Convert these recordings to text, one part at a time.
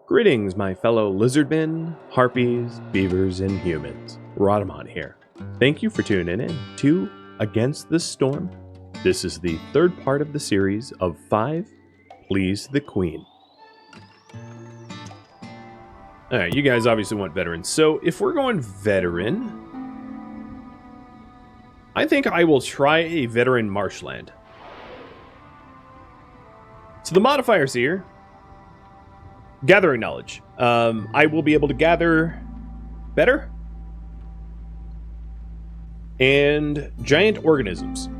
Greetings, my fellow lizardmen, harpies, beavers, and humans. Rodamon here. Thank you for tuning in to Against the Storm. This is the third part of the series of 5 Please the Queen. Alright, you guys obviously want veterans. So if we're going veteran, I think I will try a veteran marshland. So the modifiers here. Gathering knowledge. I will be able to gather better. And giant organisms.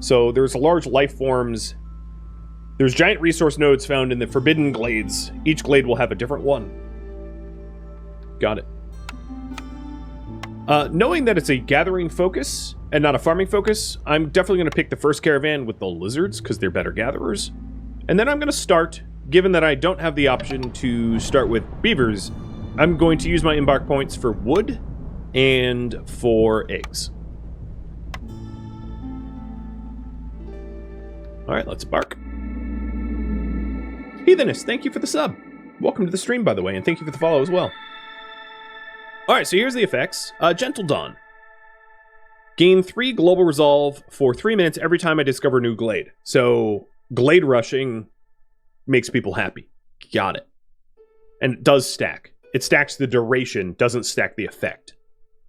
So there's large life forms. There's giant resource nodes found in the forbidden glades. Each glade will have a different one. Got it. Knowing that it's a gathering focus and not a farming focus, I'm definitely going to pick the first caravan with the lizards because they're better gatherers. And then I'm going to start, given that I don't have the option to start with beavers, I'm going to use my embark points for wood and for eggs. Alright, let's embark. Heathenist, thank you for the sub. Welcome to the stream, by the way, and thank you for the follow as well. Alright, so here's the effects. Gentle Dawn. Gain 3 global resolve for 3 minutes every time I discover a new glade. So, glade rushing makes people happy. Got it. And it does stack. It stacks the duration, doesn't stack the effect.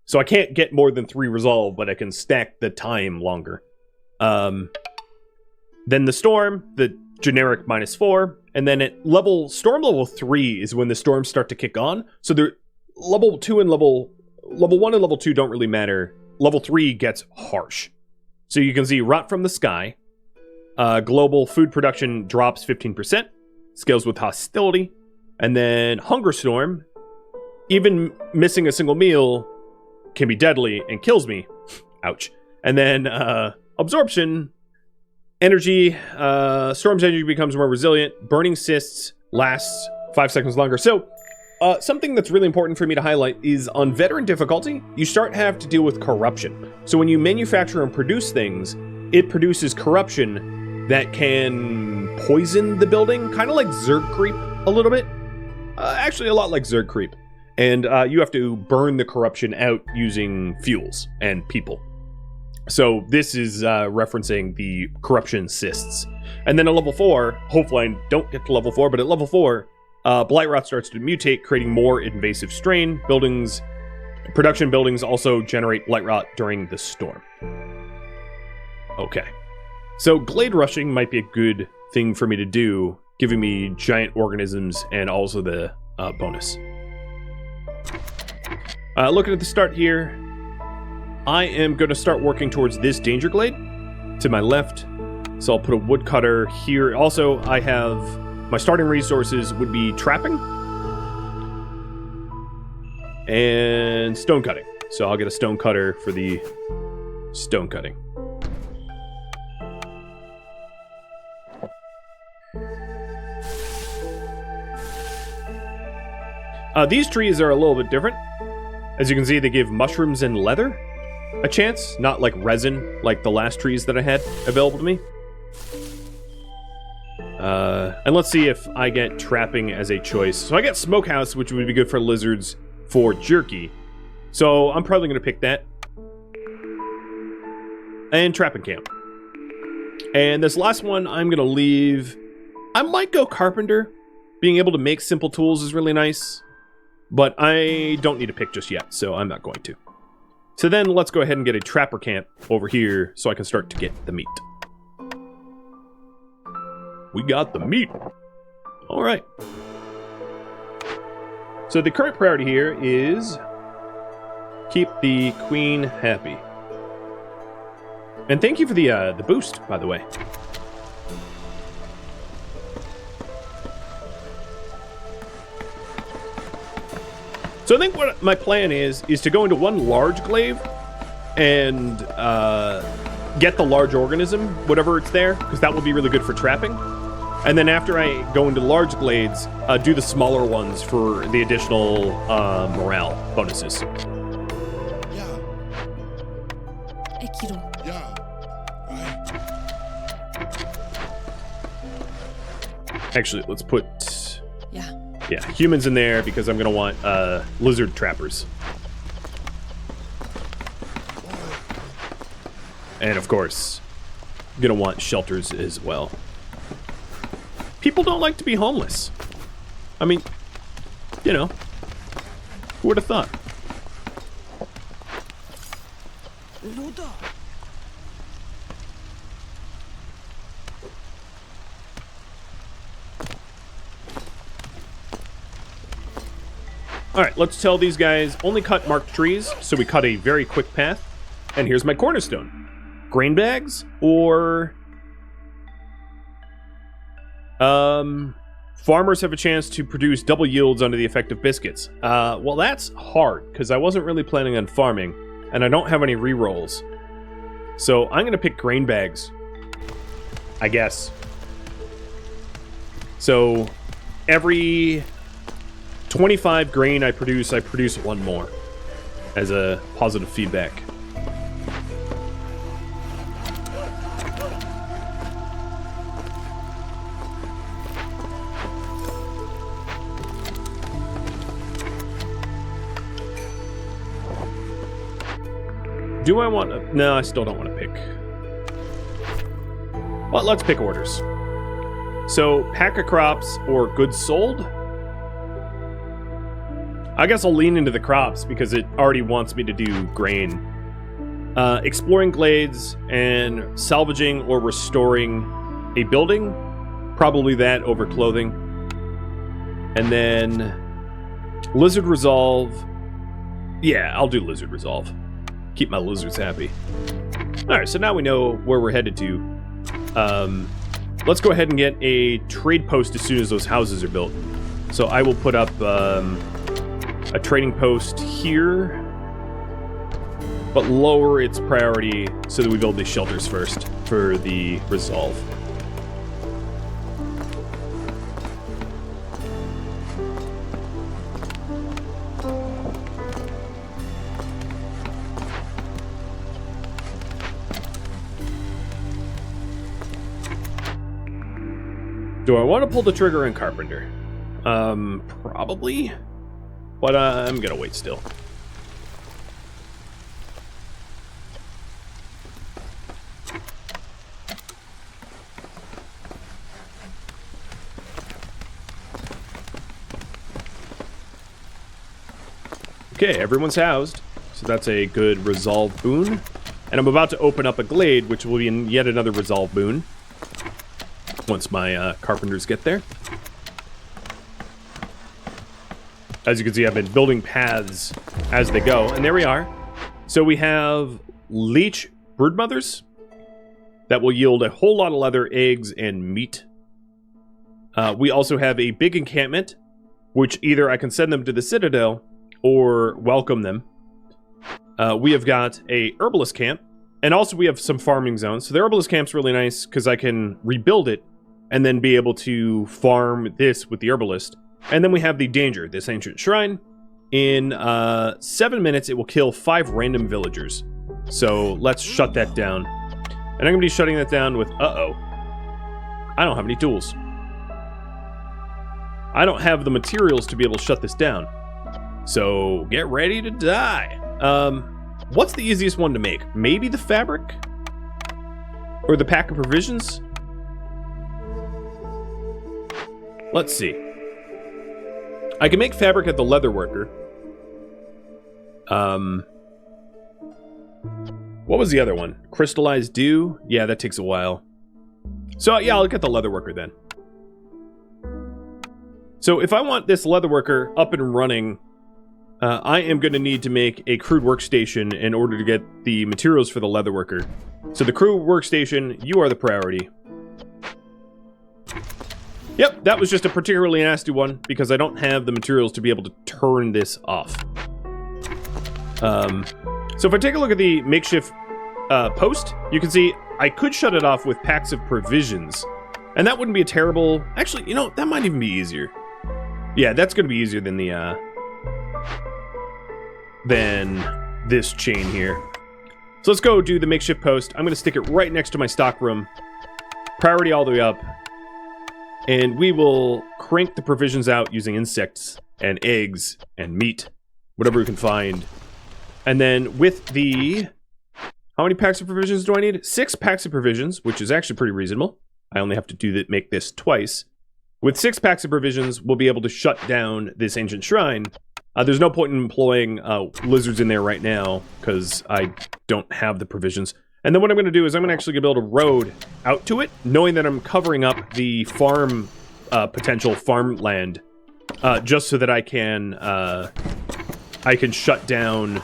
So I can't get more than 3 resolve, but I can stack the time longer. Then the storm, the generic -4, and then at storm level 3 is when the storms start to kick on. So they're level 2 and level 1 and level 2 don't really matter. Level 3 gets harsh. So you can see rot from the sky. Global food production drops 15%, scales with hostility, and then hunger storm, even missing a single meal, can be deadly and kills me. Ouch. And then absorption, energy, storm's energy becomes more resilient, burning cysts lasts 5 seconds longer. So, something that's really important for me to highlight is on veteran difficulty, you start have to deal with corruption. So when you manufacture and produce things, it produces corruption that can poison the building, kind of like Zerg creep a little bit. Actually, a lot like Zerg creep. And you have to burn the corruption out using fuels and people. So this is referencing the corruption cysts. And then at level 4, hopefully I don't get to level 4, but at level 4, blight rot starts to mutate, creating more invasive strain. Production buildings also generate blight rot during the storm. Okay. So glade rushing might be a good thing for me to do, giving me giant organisms and also the bonus. Looking at the start here, I am going to start working towards this danger glade to my left. So I'll put a woodcutter here. Also, I have my starting resources would be trapping and stone cutting. So I'll get a stone cutter for the stone cutting. These trees are a little bit different. As you can see, they give mushrooms and leather a chance, not like resin, like the last trees that I had available to me. And let's see if I get trapping as a choice. So I get smokehouse, which would be good for lizards for jerky. So I'm probably going to pick that. And trapping camp. And this last one, I'm going to leave. I might go carpenter. Being able to make simple tools is really nice. But I don't need to pick just yet, so I'm not going to. So then let's go ahead and get a trapper camp over here so I can start to get the meat. We got the meat. All right. So the current priority here is keep the queen happy. And thank you for the boost, by the way. So I think what my plan is to go into one large glade and get the large organism, whatever it's there, because that will be really good for trapping. And then after I go into large glades, do the smaller ones for the additional morale bonuses. Actually, let's put Yeah, humans in there because I'm going to want lizard trappers. And of course, I'm going to want shelters as well. People don't like to be homeless. I mean, you know, who would have thought? Alright, let's tell these guys only cut marked trees, so we cut a very quick path. And here's my cornerstone. Grain bags or... farmers have a chance to produce double yields under the effect of biscuits. Well, that's hard, because I wasn't really planning on farming, and I don't have any rerolls. So I'm going to pick grain bags, I guess. So every 25 grain I produce one more as a positive feedback. Do I want to... No, I still don't want to pick. Well, let's pick orders. So, pack of crops or goods sold? I guess I'll lean into the crops because it already wants me to do grain. Exploring glades and salvaging or restoring a building. Probably that over clothing. And then... Lizard Resolve. Yeah, I'll do Lizard Resolve. Keep my lizards happy. Alright, so now we know where we're headed to. Let's go ahead and get a trade post as soon as those houses are built. So I will put up a trading post here, but lower its priority so that we build these shelters first for the resolve. Do I want to pull the trigger on Carpenter? Probably. But I'm gonna wait still. Okay, everyone's housed. So that's a good resolve boon. And I'm about to open up a glade, which will be yet another resolve boon. Once my carpenters get there. As you can see, I've been building paths as they go, and there we are. So we have leech broodmothers that will yield a whole lot of leather, eggs, and meat. We also have a big encampment, which either I can send them to the Citadel or welcome them. We have got a herbalist camp, and also we have some farming zones. So the herbalist camp's really nice because I can rebuild it and then be able to farm this with the herbalist. And then we have the danger, this ancient shrine. In 7 minutes, it will kill 5 random villagers. So let's shut that down. And I'm going to be shutting that down with, I don't have any tools. I don't have the materials to be able to shut this down. So get ready to die. What's the easiest one to make? Maybe the fabric? Or the pack of provisions? Let's see. I can make fabric at the leather worker. What was the other one? Crystallized dew? Yeah, that takes a while. So yeah, I'll get the leather worker then. So if I want this leather worker up and running, I am going to need to make a crude workstation in order to get the materials for the leather worker. So the crude workstation, you are the priority. Yep, that was just a particularly nasty one because I don't have the materials to be able to turn this off. So if I take a look at the makeshift post, you can see I could shut it off with packs of provisions. And that wouldn't be a terrible... Actually, you know, that might even be easier. Yeah, that's going to be easier than the... than this chain here. So let's go do the makeshift post. I'm going to stick it right next to my stock room. Priority all the way up. And we will crank the provisions out using insects and eggs and meat, whatever we can find. And then with the... How many packs of provisions do I need? 6 packs of provisions, which is actually pretty reasonable. I only have to make this twice. With 6 packs of provisions, we'll be able to shut down this ancient shrine. There's no point in employing lizards in there right now, because I don't have the provisions. And then what I'm going to do is I'm going to actually build a road out to it, knowing that I'm covering up the farm, potential farmland, just so that I can shut down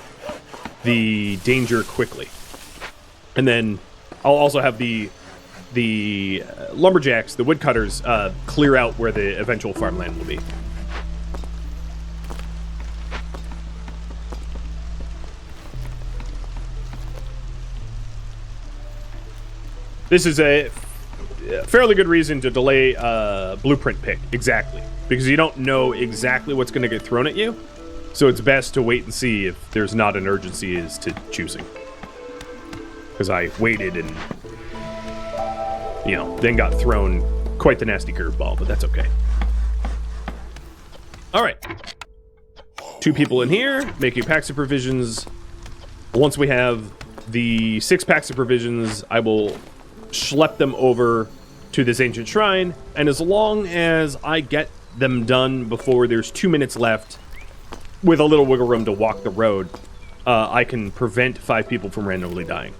the danger quickly. And then I'll also have the lumberjacks, the woodcutters, clear out where the eventual farmland will be. This is a fairly good reason to delay blueprint pick, exactly. Because you don't know exactly what's going to get thrown at you. So it's best to wait and see if there's not an urgency as to choosing. Because I waited and, you know, then got thrown quite the nasty curveball, but that's okay. Alright. 2 people in here, making packs of provisions. Once we have the 6 packs of provisions, I will schlep them over to this ancient shrine, and as long as I get them done before there's 2 minutes left, with a little wiggle room to walk the road, I can prevent 5 people from randomly dying.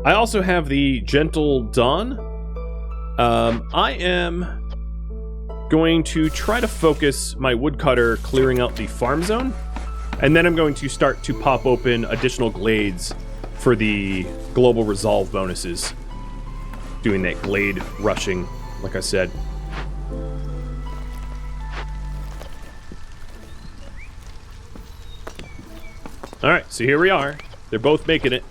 I also have the Gentle Dawn. I am going to try to focus my woodcutter clearing out the farm zone, and then I'm going to start to pop open additional glades for the global resolve bonuses. Doing that glade rushing, like I said. Alright, so here we are. They're both making it.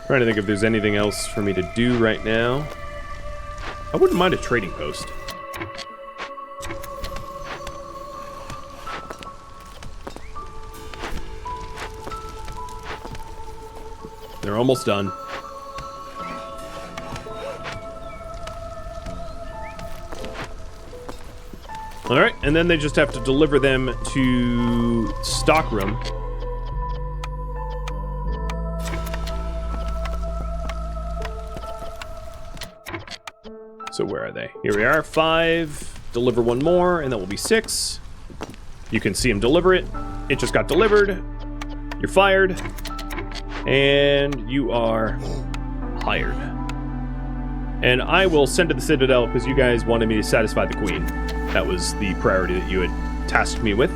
Trying to think if there's anything else for me to do right now. I wouldn't mind a trading post. They're almost done. Alright, and then they just have to deliver them to stockroom. So where are they? Here we are, 5. Deliver 1 more, and that will be 6. You can see him deliver it. It just got delivered. You're fired. And you are hired. And I will send to the Citadel because you guys wanted me to satisfy the Queen. That was the priority that you had tasked me with.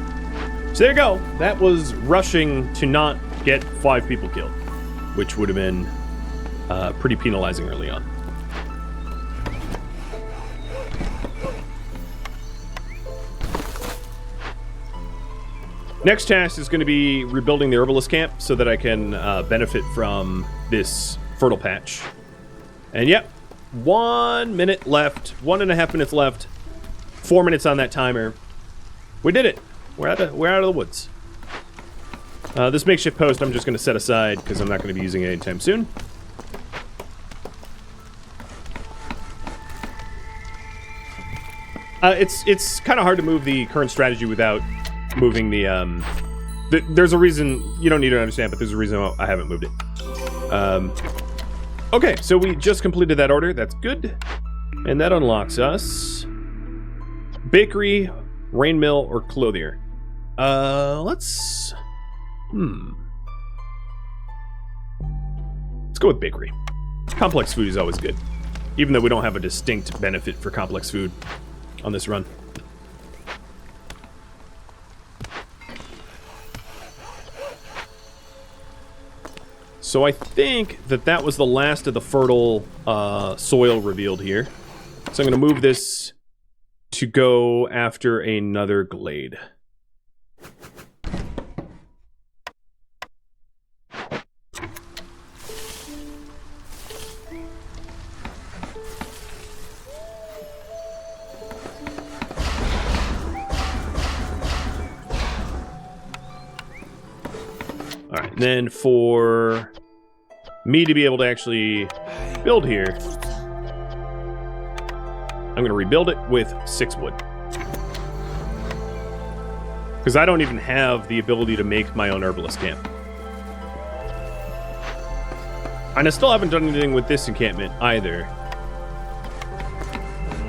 So there you go. That was rushing to not get 5 people killed, which would have been pretty penalizing early on. Next task is going to be rebuilding the herbalist camp so that I can benefit from this fertile patch. And yep, 1 minute left, 1.5 minutes left, 4 minutes on that timer. We did it. We're out of the woods. This makeshift post I'm just going to set aside because I'm not going to be using it anytime soon. It's kind of hard to move the current strategy without moving the, there's a reason, you don't need to understand, but there's a reason I haven't moved it. Okay, so we just completed that order, that's good. And that unlocks us bakery, rain mill, or clothier. Let's go with bakery. Complex food is always good, even though we don't have a distinct benefit for complex food on this run. So I think that was the last of the fertile soil revealed here. So I'm going to move this to go after another glade. And then for me to be able to actually build here, I'm going to rebuild it with 6 wood. Because I don't even have the ability to make my own herbalist camp. And I still haven't done anything with this encampment either.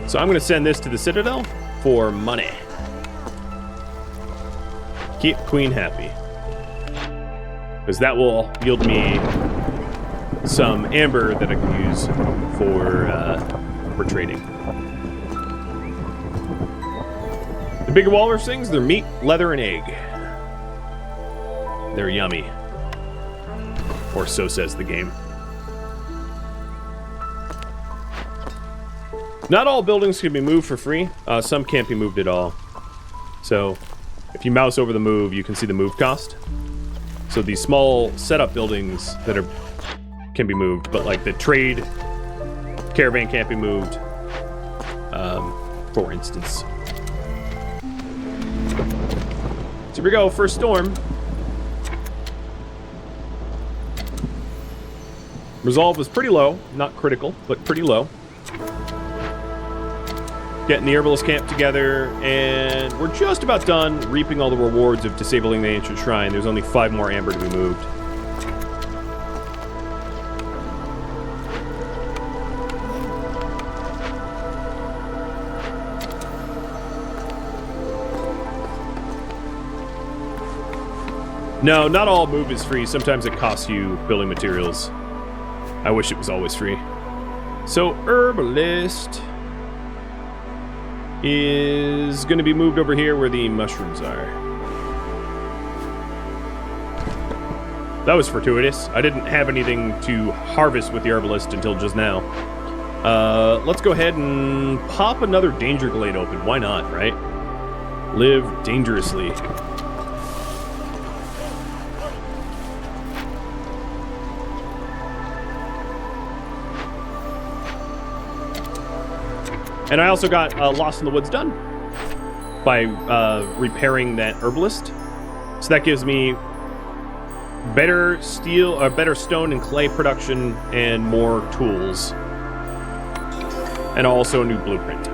So I'm going to send this to the Citadel for money. Keep Queen happy. Because that will yield me some amber that I can use for trading. The bigger walrus things, they're meat, leather, and egg. They're yummy. Or so says the game. Not all buildings can be moved for free. Some can't be moved at all. So, if you mouse over the move, you can see the move cost. So these small setup buildings that can be moved, but like the trade caravan can't be moved, for instance. So here we go, first storm. Resolve was pretty low, not critical, but pretty low. Getting the herbalist camp together, and we're just about done reaping all the rewards of disabling the ancient shrine. There's only 5 more amber to be moved. No, not all move is free. Sometimes it costs you building materials. I wish it was always free. So, herbalist is going to be moved over here where the mushrooms are. That was fortuitous. I didn't have anything to harvest with the herbalist until just now. Let's go ahead and pop another danger glade open. Why not, right? Live dangerously. And I also got Lost in the Woods done by repairing that herbalist. So that gives me better steel, better stone and clay production, and more tools, and also a new blueprint.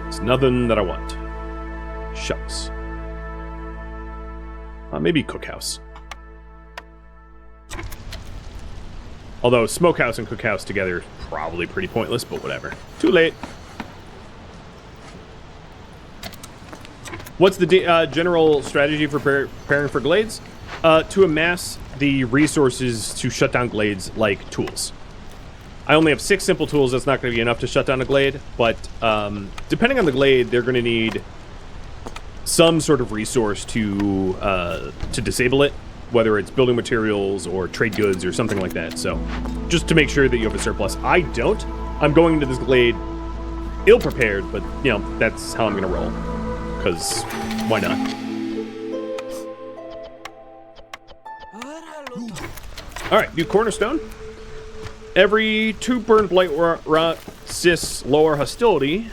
It's nothing that I want. Shucks. Maybe cookhouse. Although smokehouse and cookhouse together is probably pretty pointless, but whatever. Too late. What's the general strategy for preparing for glades? To amass the resources to shut down glades, like tools. I only have 6 simple tools. That's not going to be enough to shut down a glade, but depending on the glade, they're going to need some sort of resource to disable it, whether it's building materials or trade goods or something like that. So just to make sure that you have a surplus. I don't. I'm going into this glade ill-prepared, but, you know, that's how I'm going to roll. Because why not? Alright, new cornerstone. Every 2 burned blight rot sis lower hostility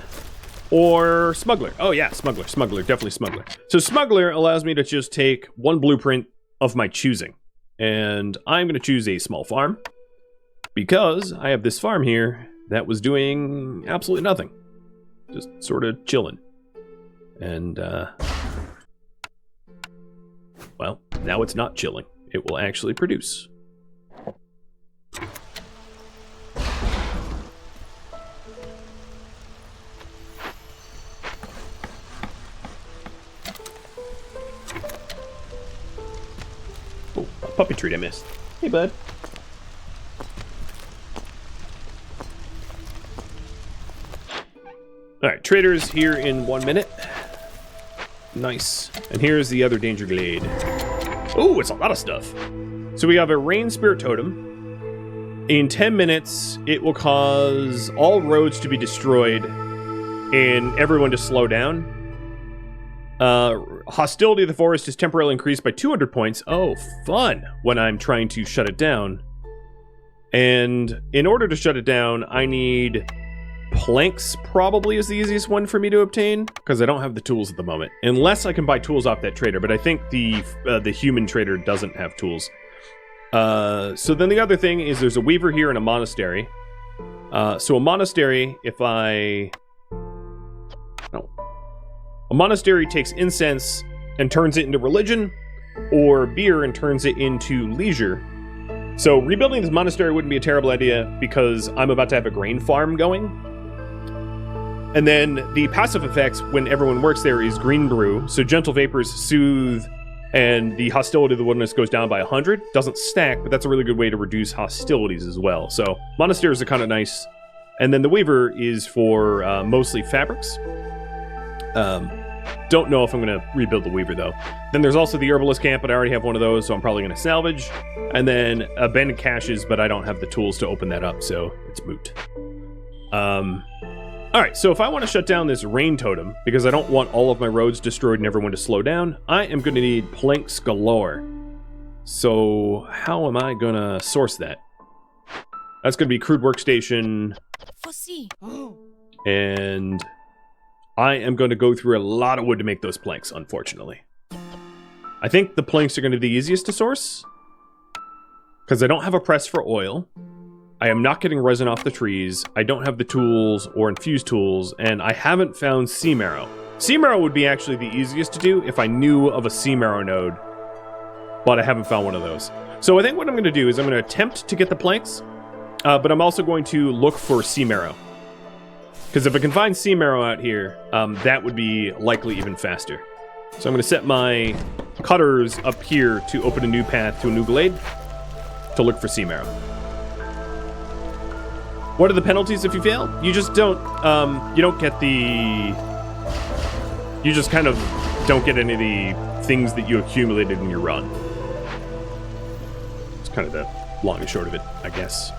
or smuggler. Oh yeah, smuggler, definitely smuggler. So smuggler allows me to just take 1 blueprint of my choosing. And I'm going to choose a small farm because I have this farm here that was doing absolutely nothing. Just sort of chilling. And, well, now it's not chilling. It will actually produce. Oh, a puppy treat I missed. Hey, bud. Alright, trader's here in 1 minute. Nice. And here's the other danger glade. Oh, it's a lot of stuff. So we have a rain spirit totem. In 10 minutes, it will cause all roads to be destroyed and everyone to slow down. Hostility of the forest is temporarily increased by 200 points. Oh, fun. When I'm trying to shut it down. And in order to shut it down, I need planks probably is the easiest one for me to obtain, because I don't have the tools at the moment. Unless I can buy tools off that trader, but I think the human trader doesn't have tools. So then the other thing is there's a weaver here and a monastery. So a monastery, a monastery takes incense and turns it into religion, or beer and turns it into leisure. So rebuilding this monastery wouldn't be a terrible idea because I'm about to have a grain farm going. And then the passive effects when everyone works there is green brew. So gentle vapors soothe, and the hostility of the wilderness goes down by 100. Doesn't stack, but that's a really good way to reduce hostilities as well. So monasteries are kind of nice. And then the weaver is for mostly fabrics. Don't know if I'm going to rebuild the weaver, though. Then there's also the herbalist camp, but I already have one of those, so I'm probably going to salvage. And then abandoned caches, but I don't have the tools to open that up, so it's moot. Alright, so if I want to shut down this rain totem, because I don't want all of my roads destroyed and everyone to slow down, I am going to need planks galore. So how am I going to source that? That's going to be crude workstation. And I am going to go through a lot of wood to make those planks, unfortunately. I think the planks are going to be the easiest to source, because I don't have a press for oil. I am not getting resin off the trees. I don't have the tools or infused tools, and I haven't found sea marrow. Sea marrow would be actually the easiest to do if I knew of a sea marrow node, but I haven't found one of those. So I think what I'm going to do is I'm going to attempt to get the planks, but I'm also going to look for sea marrow. Because if I can find sea marrow out here, that would be likely even faster. So I'm going to set my cutters up here to open a new path to a new glade to look for sea marrow. What are the penalties if you fail? You just don't, you don't get the... You just kind of don't get any of the things that you accumulated in your run. It's kind of the long and short of it, I guess.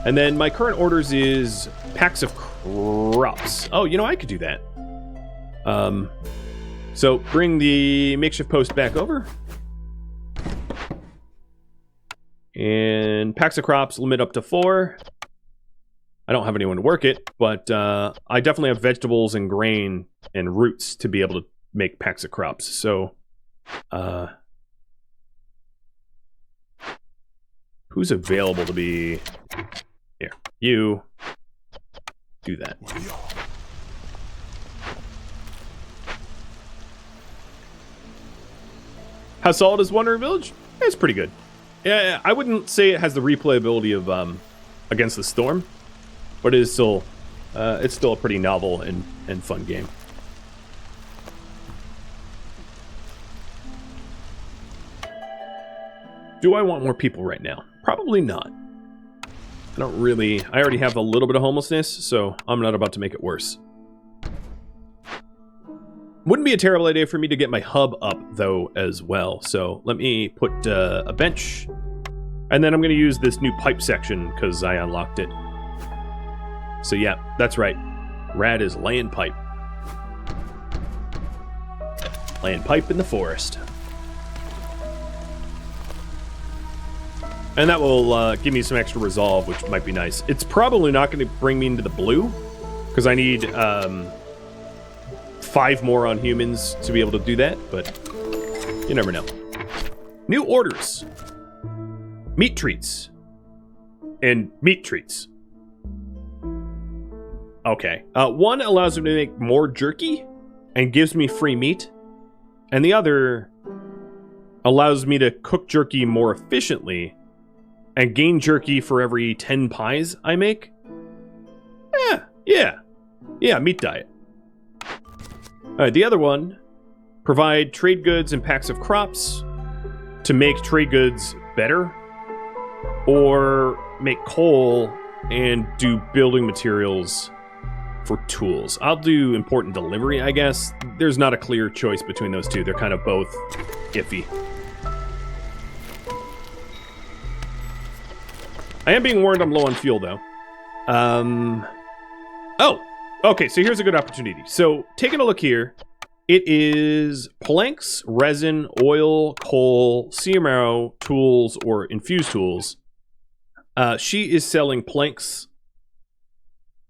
And then my current orders is packs of crops. Oh, you know, I could do that. So bring the makeshift post back over. And packs of crops, limit up to 4. I don't have anyone to work it, but I definitely have vegetables and grain and roots to be able to make packs of crops. So, who's available to be... Here, you do that. How solid is Wandering Village? It's pretty good. Yeah, I wouldn't say it has the replayability of Against the Storm, but it is still it's still a pretty novel and fun game. Do I want more people right now? Probably not. I already have a little bit of homelessness, so I'm not about to make it worse. Wouldn't be a terrible idea for me to get my hub up, though, as well. So let me put a bench, and then I'm going to use this new pipe section, because I unlocked it. So yeah, that's right. Rad is laying pipe. Laying pipe in the forest. And that will give me some extra resolve, which might be nice. It's probably not going to bring me into the blue, because I need 5 more on humans to be able to do that, but you never know. New orders. Meat treats. And meat treats. Okay. One allows me to make more jerky and gives me free meat. And the other allows me to cook jerky more efficiently and gain jerky for every 10 pies I make? Yeah, meat diet. Alright, the other one, provide trade goods and packs of crops to make trade goods better, or make coal and do building materials for tools. I'll do important delivery, I guess. There's not a clear choice between those two. They're kind of both iffy. I am being warned I'm low on fuel, though. Oh, okay, so here's a good opportunity. So, taking a look here, it is planks, resin, oil, coal, sea marrow, tools, or infused tools. She is selling planks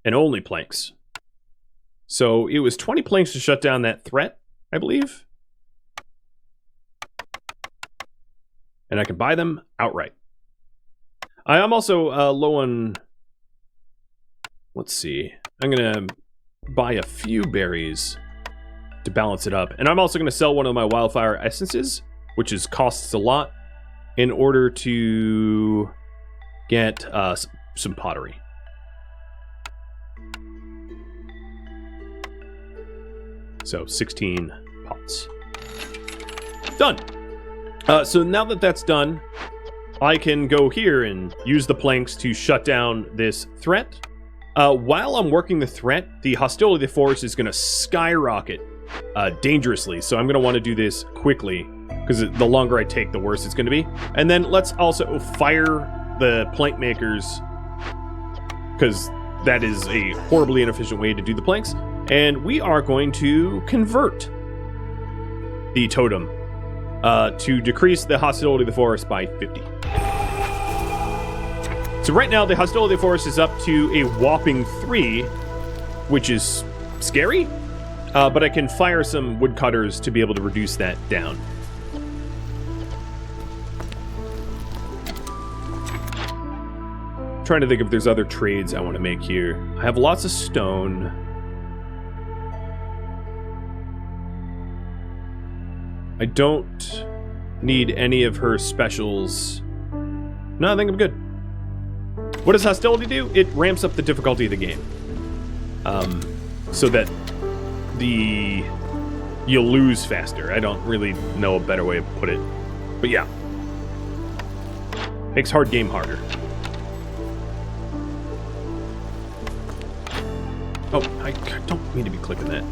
and only planks. So it was 20 planks to shut down that threat, I believe. And I can buy them outright. I am also low on... Let's see. I'm going to buy a few berries to balance it up. And I'm also going to sell one of my wildfire essences, which costs a lot, in order to get some pottery. So 16 pots. Done. So now that that's done, I can go here and use the planks to shut down this threat. While I'm working the threat, the hostility of the forest is going to skyrocket dangerously. So I'm going to want to do this quickly, because the longer I take, the worse it's going to be. And then let's also fire the plank makers, because that is a horribly inefficient way to do the planks. And we are going to convert the totem to decrease the hostility of the forest by 50. So right now, the hostility of the forest is up to a whopping 3, which is scary. But I can fire some woodcutters to be able to reduce that down. Trying to think if there's other trades I want to make here. I have lots of stone. I don't need any of her specials. No, I think I'm good. What does hostility do? It ramps up the difficulty of the game. So that you'll lose faster. I don't really know a better way to put it. But yeah. Makes hard game harder. Oh, I don't mean to be clicking that.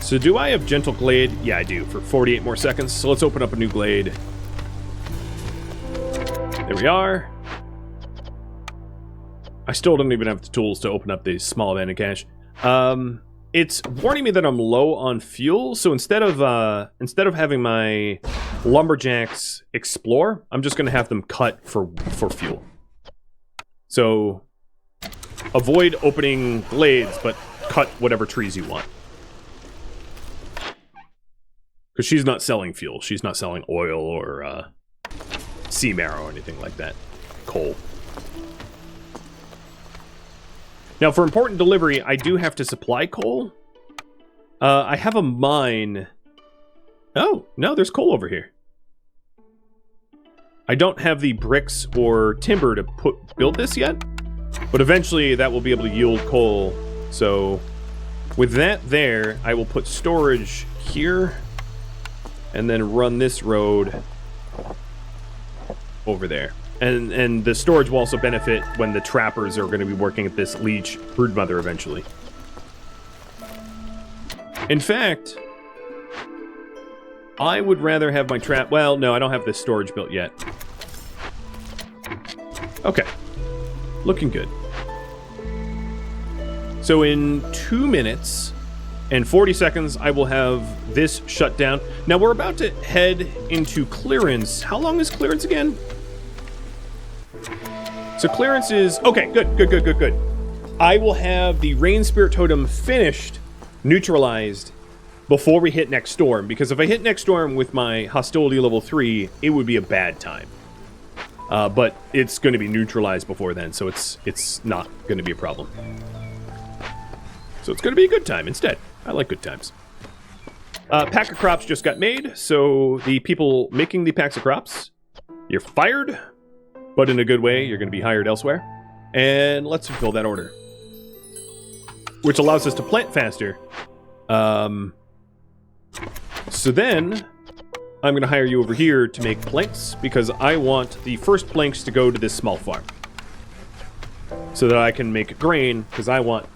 So do I have Gentle Glade? Yeah, I do, for 48 more seconds. So let's open up a new glade. There we are. I still don't even have the tools to open up the small abandoned cache. It's warning me that I'm low on fuel, so instead of having my lumberjacks explore, I'm just going to have them cut for fuel. So avoid opening glades, but cut whatever trees you want. Because she's not selling fuel. She's not selling oil or sea marrow or anything like that. Coal. Now, for important delivery, I do have to supply coal. I have a mine. Oh, no, there's coal over here. I don't have the bricks or timber to build this yet, but eventually that will be able to yield coal. So with that there, I will put storage here and then run this road over there. And the storage will also benefit when the trappers are going to be working at this leech broodmother eventually. In fact, I would rather have my trap... Well, no, I don't have this storage built yet. Okay. Looking good. So in 2 minutes and 40 seconds, I will have this shut down. Now, we're about to head into clearance. How long is clearance again? So clearance is... Okay, good. I will have the Rain Spirit Totem finished, neutralized, before we hit next storm. Because if I hit next storm with my hostility level 3, it would be a bad time. But it's going to be neutralized before then, so it's not going to be a problem. So it's going to be a good time instead. I like good times. Pack of crops just got made, so the people making the packs of crops, you're fired, but in a good way. You're going to be hired elsewhere. And let's fulfill that order, which allows us to plant faster. So then I'm going to hire you over here to make planks, because I want the first planks to go to this small farm so that I can make grain, because I want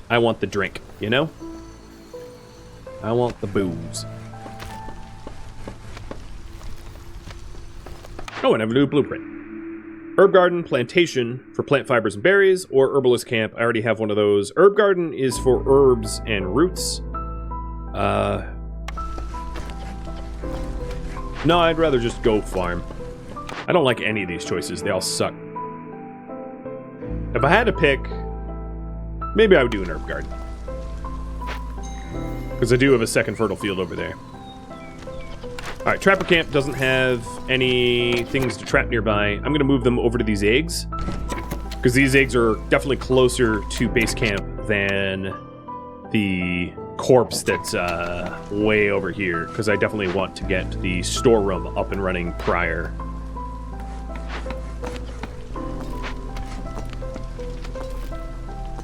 the drink, you know? I want the booze. Oh, and I have a new blueprint. Herb garden, plantation for plant fibers and berries, or herbalist camp. I already have one of those. Herb garden is for herbs and roots. No, I'd rather just go farm. I don't like any of these choices. They all suck. If I had to pick, maybe I would do an herb garden. Because I do have a second fertile field over there. Alright, Trapper Camp doesn't have any things to trap nearby. I'm going to move them over to these eggs. Because these eggs are definitely closer to base camp than the corpse that's way over here. Because I definitely want to get the storeroom up and running prior.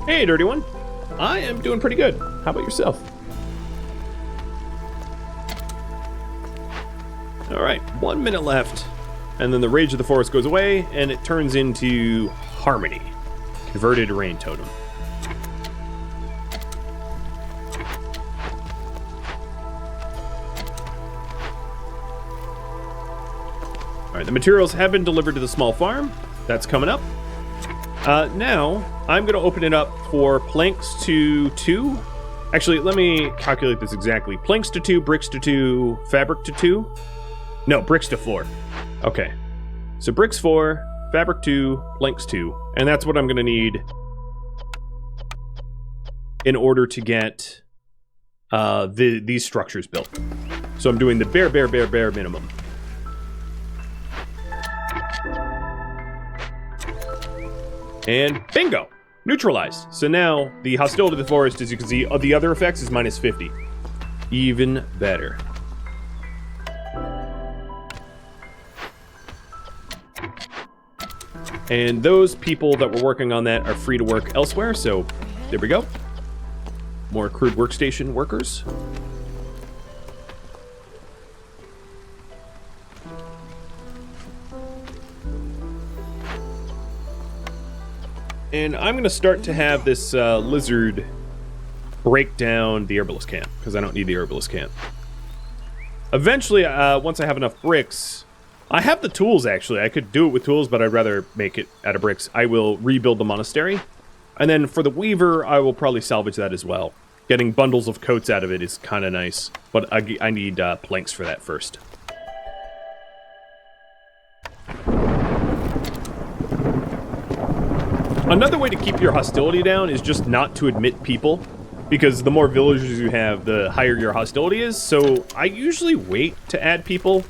Hey, Dirty One. I am doing pretty good. How about yourself? Alright, 1 minute left, and then the Rage of the Forest goes away, and it turns into Harmony. Converted Rain Totem. Alright, the materials have been delivered to the small farm. That's coming up. Now, I'm going to open it up for planks to 2. Actually, let me calculate this exactly. Planks to 2, bricks to 2, fabric to 2. No, bricks to 4. Okay. So bricks 4, fabric 2, planks 2. And that's what I'm going to need in order to get these structures built. So I'm doing the bare minimum. And bingo! Neutralized. So now the hostility of the forest, as you can see, of the other effects is minus 50. Even better. And those people that were working on that are free to work elsewhere, so there we go. More crude workstation workers. And I'm going to start to have this lizard break down the herbalist camp, because I don't need the herbalist camp. Eventually, once I have enough bricks... I have the tools, actually. I could do it with tools, but I'd rather make it out of bricks. I will rebuild the monastery. And then for the weaver, I will probably salvage that as well. Getting bundles of coats out of it is kind of nice. But I need planks for that first. Another way to keep your hostility down is just not to admit people. Because the more villagers you have, the higher your hostility is. So I usually wait to add people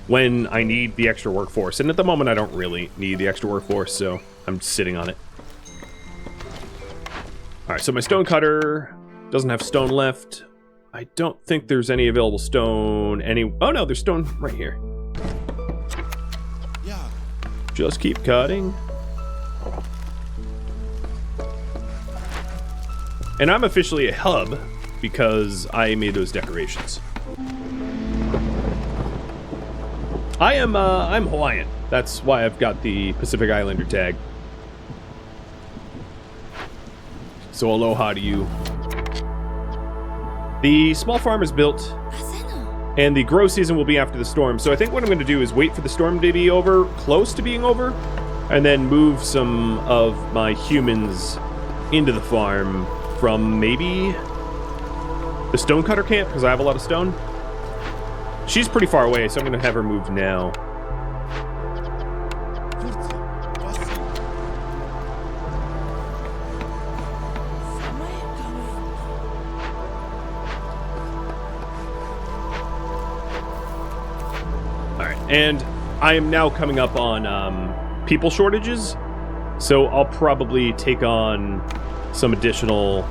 when I need the extra workforce. And at the moment, I don't really need the extra workforce, so I'm sitting on it. Alright, so my stone cutter doesn't have stone left. I don't think there's any available stone Oh no, there's stone right here. Yeah. Just keep cutting. And I'm officially a hub because I made those decorations. I'm Hawaiian. That's why I've got the Pacific Islander tag. So aloha to you. The small farm is built, and the grow season will be after the storm. So I think what I'm going to do is wait for the storm to be over, close to being over, and then move some of my humans into the farm from maybe the stonecutter camp, because I have a lot of stone. She's pretty far away, so I'm going to have her move now. Alright, and I am now coming up on people shortages, so I'll probably take on some additional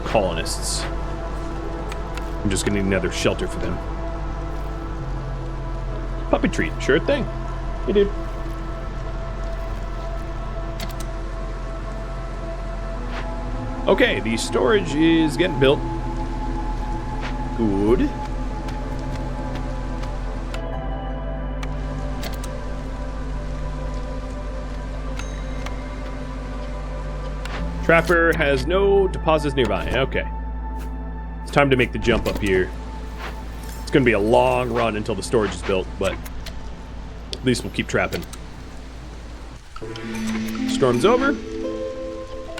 colonists. I'm just gonna need another shelter for them. Puppy treat, sure thing. Hey, dude. Okay, the storage is getting built. Good. Trapper has no deposits nearby. Okay. It's time to make the jump up here. It's going to be a long run until the storage is built, but at least we'll keep trapping. Storm's over.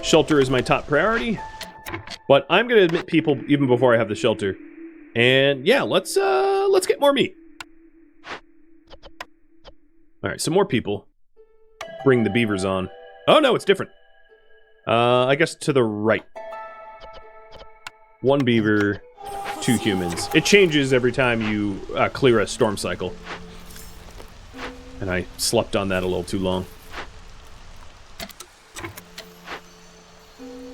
Shelter is my top priority, but I'm going to admit people even before I have the shelter. And yeah, let's let's get more meat. Alright, so more people. Bring the beavers on. Oh no, it's different. I guess to the right. 1 beaver, 2 humans. It changes every time you clear a storm cycle. And I slept on that a little too long.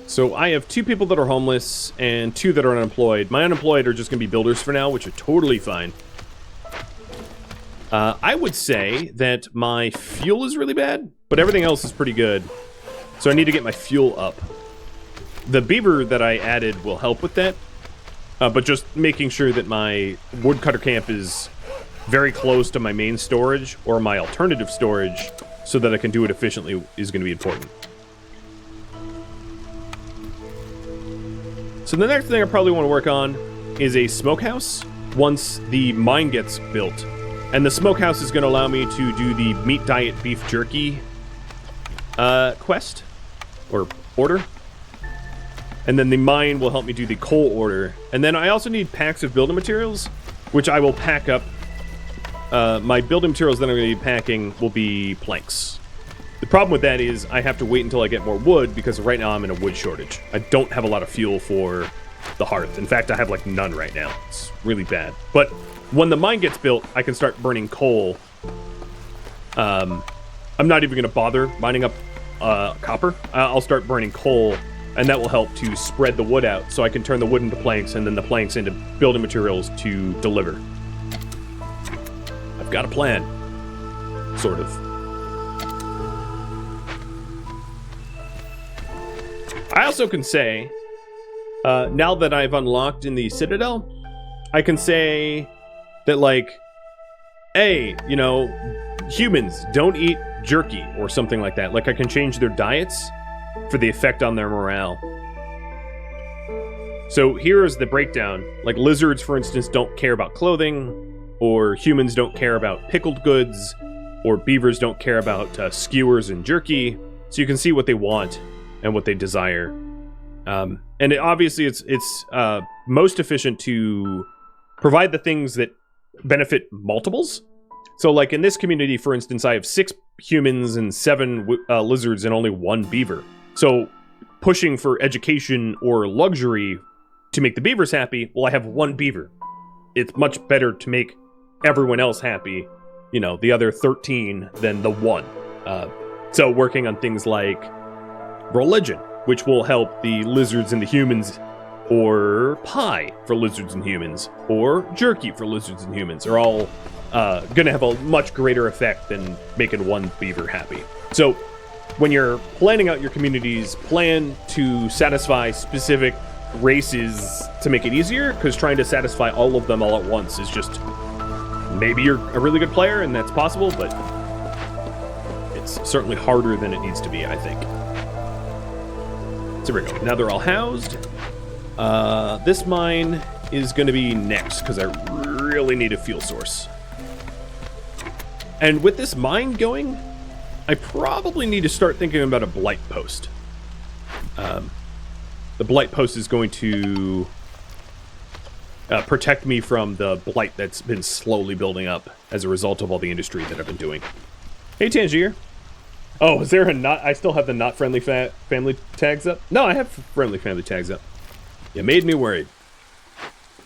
So I have 2 people that are homeless and 2 that are unemployed. My unemployed are just going to be builders for now, which are totally fine. I would say that my fuel is really bad, but everything else is pretty good. So I need to get my fuel up. The beaver that I added will help with that, but just making sure that my woodcutter camp is very close to my main storage or my alternative storage so that I can do it efficiently is going to be important. So the next thing I probably want to work on is a smokehouse once the mine gets built. And the smokehouse is going to allow me to do the meat diet beef jerky quest or order. And then the mine will help me do the coal order. And then I also need packs of building materials, which I will pack up. My building materials that I'm going to be packing will be planks. The problem with that is I have to wait until I get more wood because right now I'm in a wood shortage. I don't have a lot of fuel for the hearth. In fact, I have like none right now. It's really bad. But when the mine gets built, I can start burning coal. I'm not even going to bother mining up copper. I'll start burning coal, and that will help to spread the wood out so I can turn the wood into planks and then the planks into building materials to deliver. I've got a plan. Sort of. I also can say, now that I've unlocked in the Citadel, I can say that, like, hey, you know, humans don't eat jerky or something like that. Like, I can change their diets for the effect on their morale. So here's the breakdown. Like, lizards, for instance, don't care about clothing, or humans don't care about pickled goods, or beavers don't care about skewers and jerky. So you can see what they want and what they desire. And obviously it's most efficient to provide the things that benefit multiples. So like in this community, for instance, I have 6 humans and 7 lizards and only 1 beaver. So pushing for education or luxury to make the beavers happy, well, I have 1 beaver. It's much better to make everyone else happy, you know, the other 13 than the 1. So working on things like religion, which will help the lizards and the humans, or pie for lizards and humans, or jerky for lizards and humans, are all gonna have a much greater effect than making 1 beaver happy. So when you're planning out your communities, plan to satisfy specific races to make it easier, because trying to satisfy all of them all at once is just, maybe you're a really good player and that's possible, but it's certainly harder than it needs to be, I think. So there we go. Now they're all housed. This mine is going to be next because I really need a fuel source. And with this mine going, I probably need to start thinking about a blight post. The blight post is going to protect me from the blight that's been slowly building up as a result of all the industry that I've been doing. Hey, Tangier. Oh, is there a not? I still have the not friendly family tags up? No, I have friendly family tags up. You made me worried.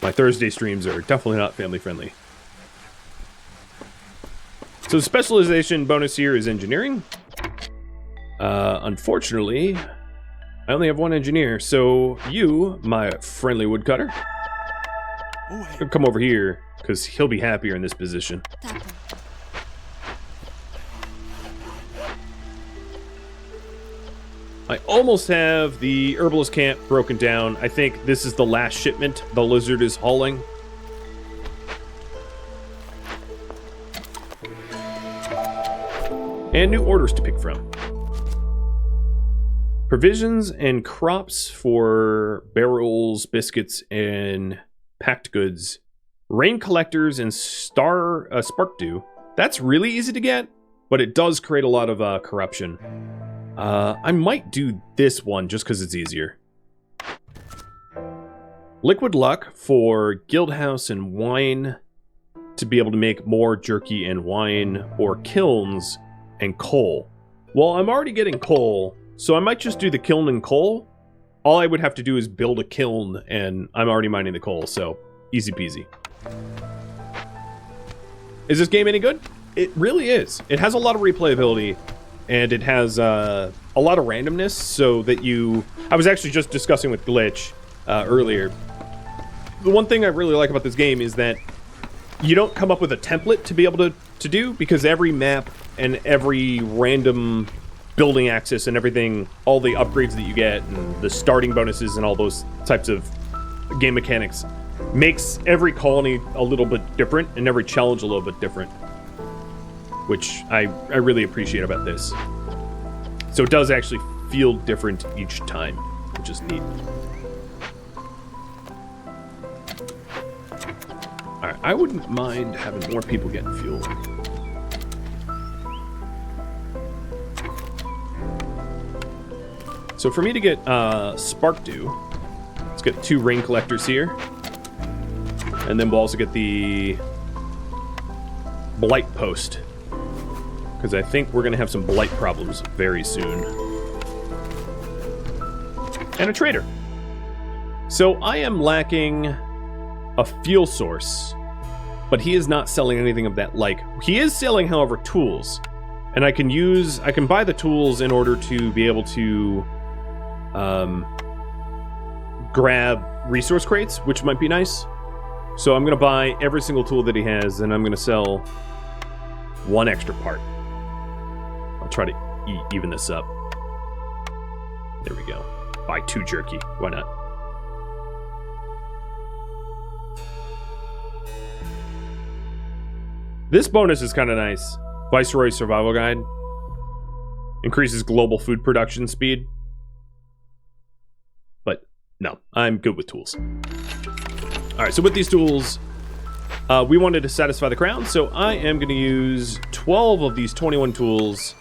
My Thursday streams are definitely not family friendly. So the specialization bonus here is engineering. Unfortunately, I only have 1 engineer, so you, my friendly woodcutter, come over here, because he'll be happier in this position. I almost have the herbalist camp broken down. I think this is the last shipment the lizard is hauling. And new orders to pick from. Provisions and crops for barrels, biscuits, and packed goods. Rain collectors and spark dew. That's really easy to get, but it does create a lot of corruption. I might do this one just because it's easier. Liquid luck for guild house and wine to be able to make more jerky and wine, or kilns and coal. Well, I'm already getting coal, so I might just do the kiln and coal. All I would have to do is build a kiln, and I'm already mining the coal, so easy peasy. Is this game any good? It really is. It has a lot of replayability, and it has a lot of randomness, so that you... I was actually just discussing with Glitch earlier. The one thing I really like about this game is that you don't come up with a template to be able to do, because every map and every random building access and everything, all the upgrades that you get and the starting bonuses and all those types of game mechanics makes every colony a little bit different and every challenge a little bit different, which I really appreciate about this. So it does actually feel different each time, which is neat. Alright, I wouldn't mind having more people getting fuel. So for me to get Spark Dew, let's get 2 rain collectors here. And then we'll also get the blight post, because I think we're going to have some blight problems very soon. And a trader. So I am lacking a fuel source, but he is not selling anything of that like. He is selling, however, tools. And I can buy the tools in order to be able to grab resource crates, which might be nice. So I'm going to buy every single tool that he has, and I'm going to sell 1 extra part. I'll try to even this up. There we go. Buy 2 jerky. Why not? This bonus is kind of nice. Viceroy Survival Guide. Increases global food production speed. But no, I'm good with tools. Alright, so with these tools, we wanted to satisfy the crown, so I am going to use 12 of these 21 tools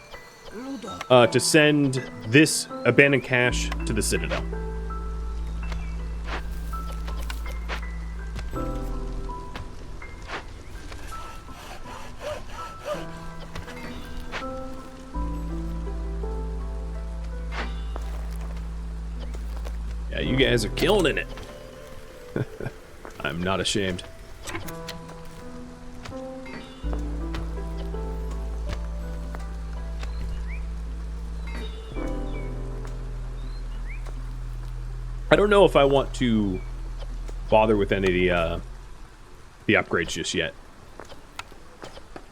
to send this abandoned cache to the Citadel. Yeah, you guys are killing it. I'm not ashamed. I don't know if I want to bother with any of the upgrades just yet,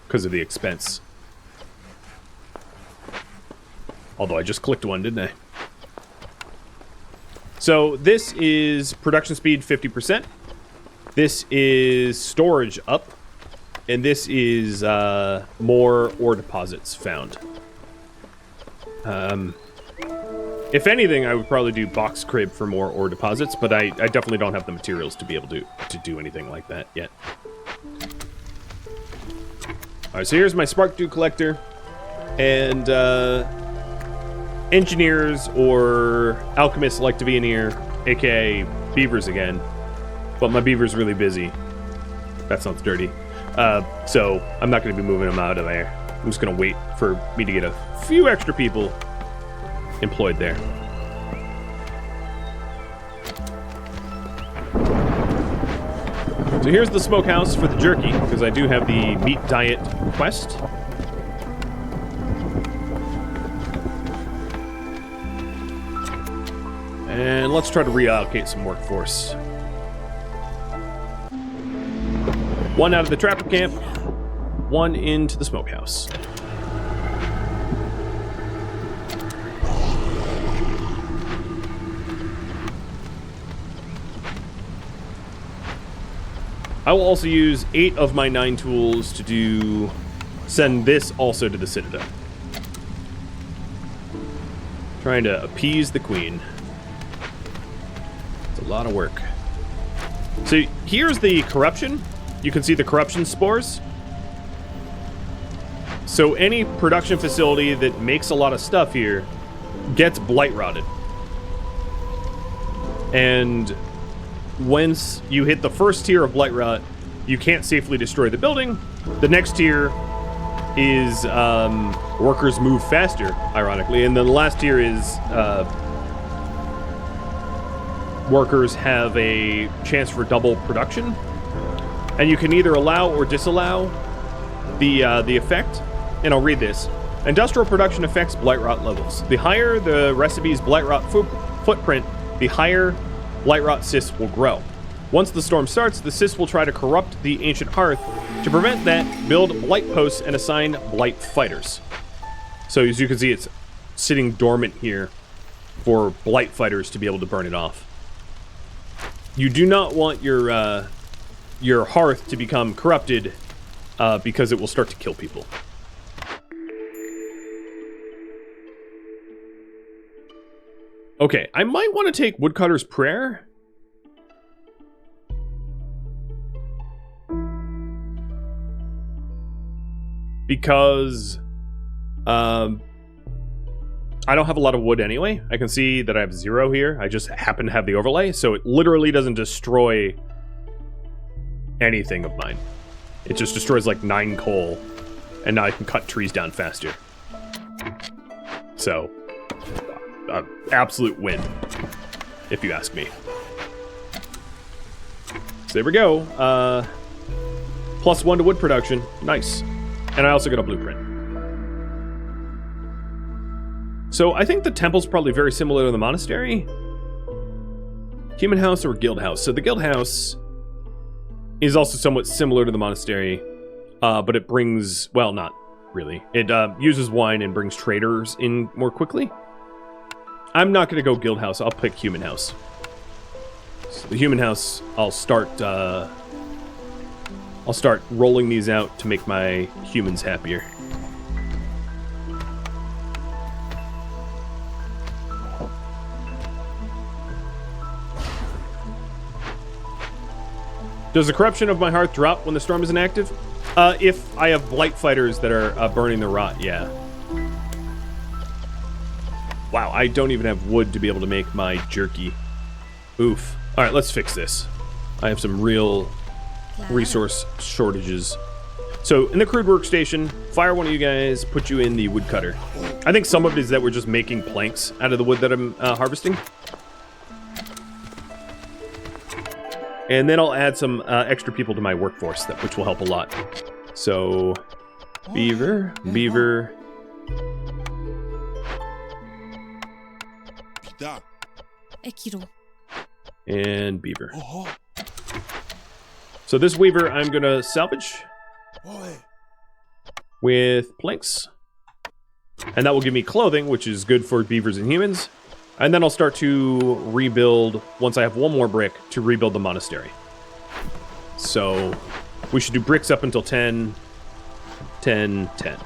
because of the expense. Although I just clicked one, didn't I? So this is production speed 50%. This is storage up. And this is more ore deposits found. If anything, I would probably do box crib for more ore deposits, but I definitely don't have the materials to be able to do anything like that yet. Alright, so here's my Spark Dew collector. And engineers or alchemists like to be in here, aka beavers again. But my beaver's really busy. That sounds dirty. So I'm not going to be moving them out of there. I'm just going to wait for me to get a few extra people employed there. So here's the smokehouse for the jerky, because I do have the meat diet quest. And let's try to reallocate some workforce. 1 out of the trapper camp, 1 into the smokehouse. I will also use 8 of my 9 tools to send this also to the Citadel. Trying to appease the queen. It's a lot of work. So here's the corruption. You can see the corruption spores. So any production facility that makes a lot of stuff here gets blight rotted. And once you hit the first tier of blight rot, you can't safely destroy the building. The next tier is workers move faster, ironically, and then the last tier is workers have a chance for double production, and you can either allow or disallow the effect. And I'll read this. Industrial production affects blight rot levels. The higher the recipe's blight rot footprint, the higher blight rot cysts will grow. Once the storm starts, the cysts will try to corrupt the ancient hearth. To prevent that, build blight posts and assign blight fighters. So as you can see, it's sitting dormant here for blight fighters to be able to burn it off. You do not want your hearth to become corrupted because it will start to kill people. Okay, I might want to take Woodcutter's Prayer. Because I don't have a lot of wood anyway. I can see that I have 0 here. I just happen to have the overlay, so it literally doesn't destroy anything of mine. It just destroys like 9 coal, and now I can cut trees down faster. So, absolute win, if you ask me. So there we go. +1 to wood production. Nice. And I also got a blueprint. So I think the temple's probably very similar to the monastery. Human house or guild house. So the guild house is also somewhat similar to the monastery, but it brings, well, not really. It uses wine and brings traders in more quickly. I'm not going to go guild house. I'll pick human house. So the human house, I'll start rolling these out to make my humans happier. Does the corruption of my hearth drop when the storm is inactive? If I have blight fighters that are burning the rot, yeah. Wow, I don't even have wood to be able to make my jerky. Oof. Alright, let's fix this. I have some real resource shortages. So, in the crude workstation, fire one of you guys, put you in the woodcutter. I think some of it is that we're just making planks out of the wood that I'm harvesting. And then I'll add some extra people to my workforce, which will help a lot. So, beaver, beaver. And beaver. So this weaver I'm going to salvage with planks. And that will give me clothing, which is good for beavers and humans. And then I'll start to rebuild, once I have one more brick, to rebuild the monastery. So we should do bricks up until 10, 10, 10.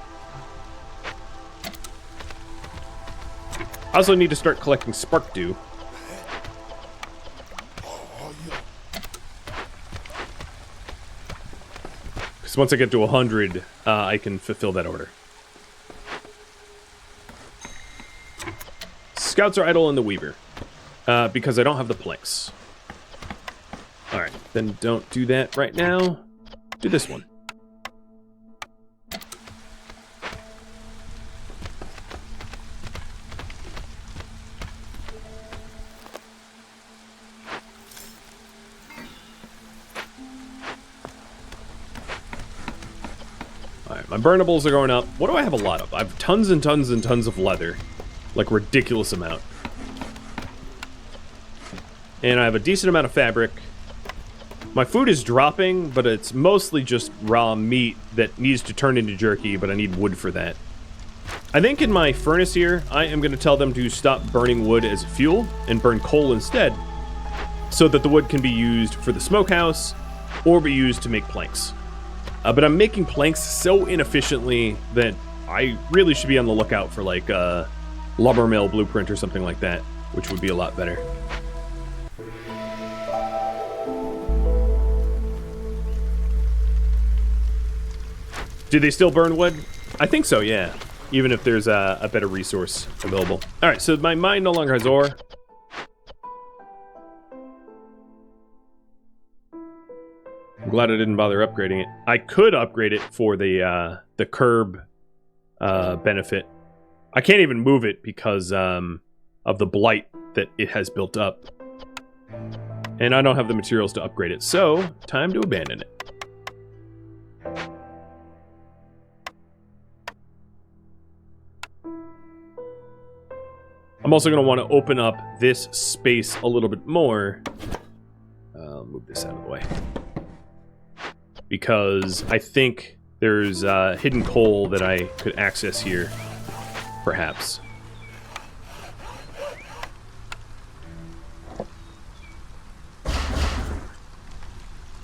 I also need to start collecting spark dew. Because once I get to 100, I can fulfill that order. Scouts are idle in the weaver, because I don't have the planks. Alright, then don't do that right now. Do this one. Alright, my burnables are going up. What do I have a lot of? I have tons and tons and tons of leather. Like, ridiculous amount. And I have a decent amount of fabric. My food is dropping, but it's mostly just raw meat that needs to turn into jerky, but I need wood for that. I think in my furnace here, I am going to tell them to stop burning wood as fuel and burn coal instead, so that the wood can be used for the smokehouse or be used to make planks. But I'm making planks so inefficiently that I really should be on the lookout for, like, lumber mill blueprint or something like that, which would be a lot better. Do they still burn wood? I think so, yeah. Even if there's a better resource available. Alright, so my mine no longer has ore. I'm glad I didn't bother upgrading it. I could upgrade it for the curb benefit. I can't even move it because of the blight that it has built up. And I don't have the materials to upgrade it, so time to abandon it. I'm also going to want to open up this space a little bit more. I'll move this out of the way. Because I think there's hidden coal that I could access here, perhaps.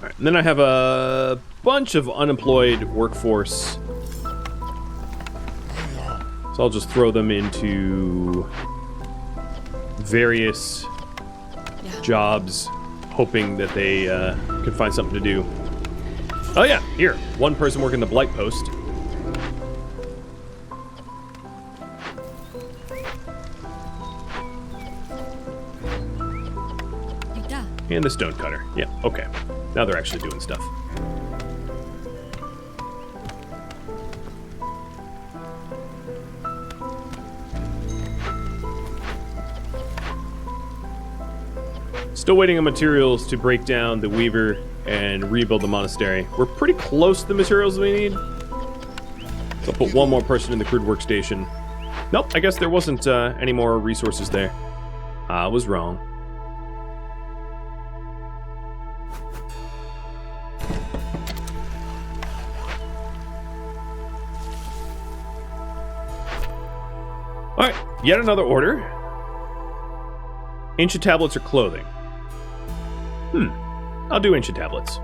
Alright, and then I have a bunch of unemployed workforce. So I'll just throw them into various jobs, hoping that they can find something to do. Oh yeah, here. One person working the blight post. And the stone cutter. Yeah, okay. Now they're actually doing stuff. Still waiting on materials to break down the weaver and rebuild the monastery. We're pretty close to the materials we need. So I'll put one more person in the crude workstation. Nope, I guess there wasn't any more resources there. I was wrong. Alright, yet another order. Ancient tablets or clothing? I'll do ancient tablets.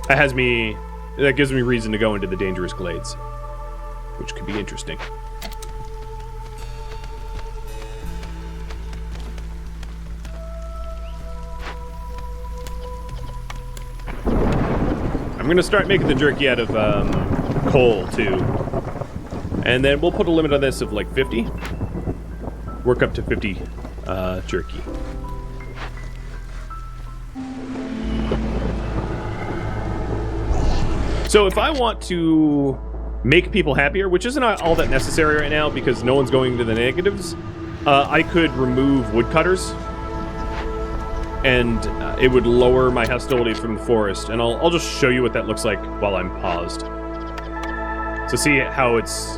That gives me reason to go into the dangerous glades, which could be interesting. I'm gonna start making the jerky out of coal too, and then we'll put a limit on this of like 50. Work up to 50 jerky. So if I want to make people happier, which isn't all that necessary right now because no one's going to the negatives, I could remove woodcutters, and it would lower my hostility from the forest. And I'll just show you what that looks like while I'm paused. So see how it's...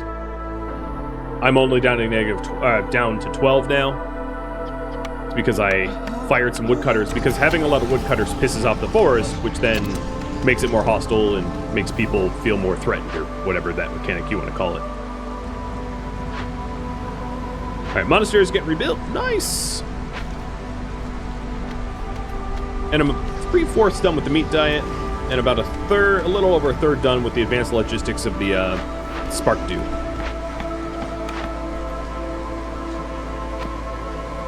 I'm only down to down to 12 now. It's because I fired some woodcutters, because having a lot of woodcutters pisses off the forest, which then makes it more hostile and makes people feel more threatened, or whatever that mechanic you want to call it. Alright, monastery is getting rebuilt. Nice! And I'm 3/4 done with the meat diet, and about a little over a third done with the advanced logistics of the spark dew.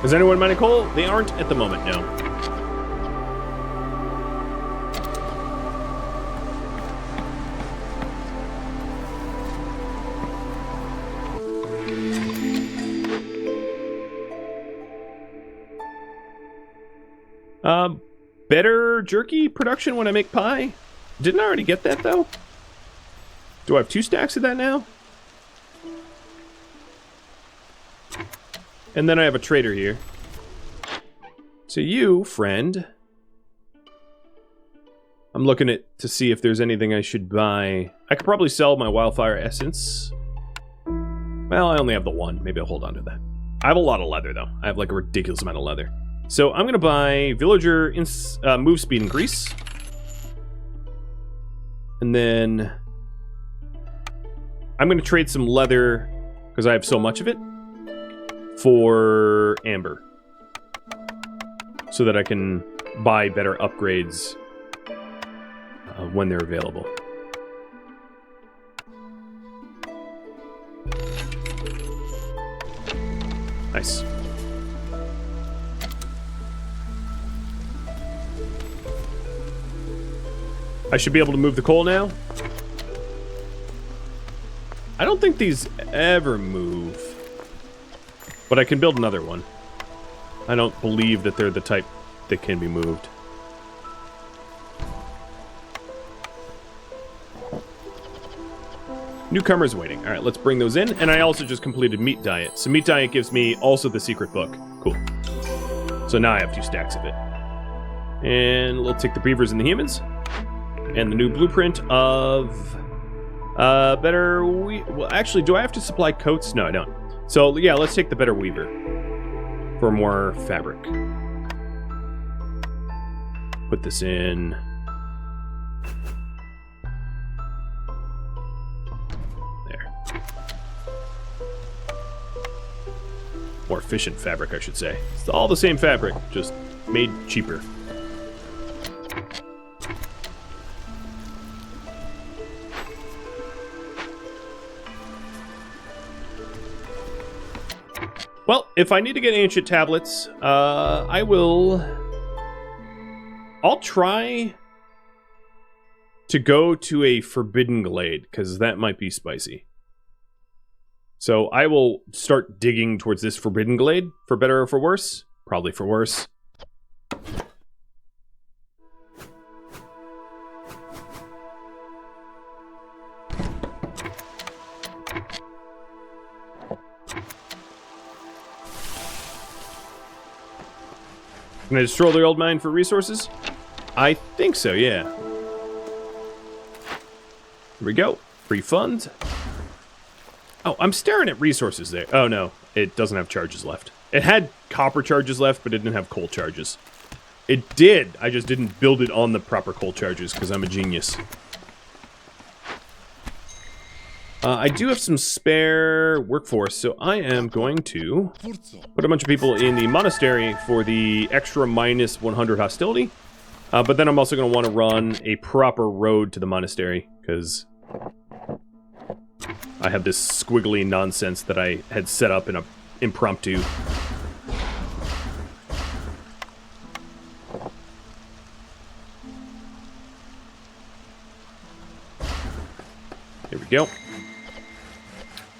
Is anyone mining coal? They aren't at the moment, no. Better jerky production when I make pie? Didn't I already get that, though? Do I have 2 stacks of that now? And then I have a trader here. So you, friend... I'm looking to see if there's anything I should buy. I could probably sell my wildfire essence. Well, I only have the 1. Maybe I'll hold on to that. I have a lot of leather, though. I have, like, a ridiculous amount of leather. So I'm going to buy villager move speed increase. And then I'm going to trade some leather, because I have so much of it, for amber. So that I can buy better upgrades when they're available. Nice. I should be able to move the coal now. I don't think these ever move. But I can build another one. I don't believe that they're the type that can be moved. Newcomers waiting. All right, let's bring those in. And I also just completed meat diet. So meat diet gives me also the secret book. Cool. So now I have 2 stacks of it. And we'll take the beavers and the humans. And the new blueprint of better well, actually, do I have to supply coats? No, I don't. So yeah, let's take the better weaver for more fabric. Put this in. There. More efficient fabric, I should say. It's all the same fabric, just made cheaper. Well, if I need to get ancient tablets, I'll try to go to a forbidden glade, because that might be spicy. So I will start digging towards this forbidden glade, for better or for worse. Probably for worse. Can I destroy the old mine for resources? I think so, yeah. Here we go. Free funds. Oh, I'm staring at resources there. Oh, no. It doesn't have charges left. It had copper charges left, but it didn't have coal charges. It did. I just didn't build it on the proper coal charges, because I'm a genius. I do have some spare workforce, so I am going to put a bunch of people in the monastery for the extra minus 100 hostility. But then I'm also going to want to run a proper road to the monastery, because I have this squiggly nonsense that I had set up in a impromptu. There we go.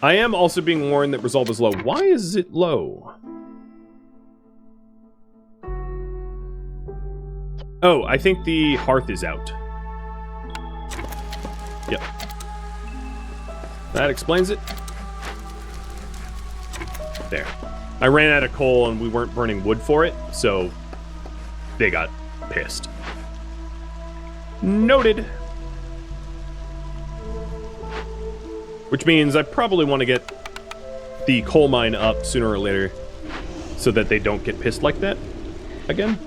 I am also being warned that resolve is low. Why is it low? Oh, I think the hearth is out. Yep. That explains it. There. I ran out of coal and we weren't burning wood for it, so they got pissed. Noted. Which means I probably want to get the coal mine up sooner or later so that they don't get pissed like that again.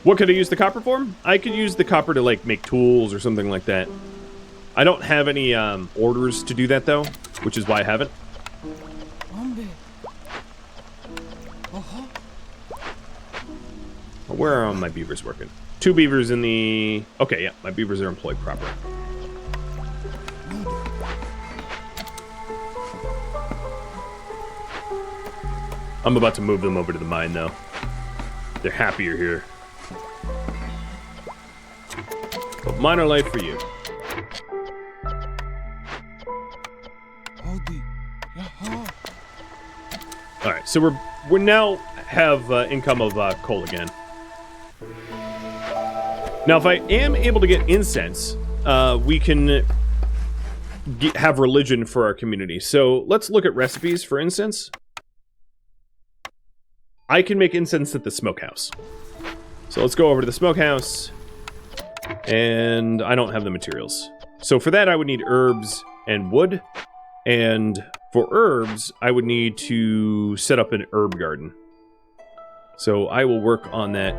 What could I use the copper for? I could use the copper to, like, make tools or something like that. I don't have any orders to do that, though, which is why I haven't. Where are my beavers working? 2 beavers in the... Okay, yeah, my beavers are employed proper. I'm about to move them over to the mine, though. They're happier here. But mine are life for you. Alright, so we now have income of coal again. Now, if I am able to get incense, we can have religion for our community. So let's look at recipes for incense. I can make incense at the smokehouse. So let's go over to the smokehouse. And I don't have the materials. So for that, I would need herbs and wood. And for herbs, I would need to set up an herb garden. So I will work on that.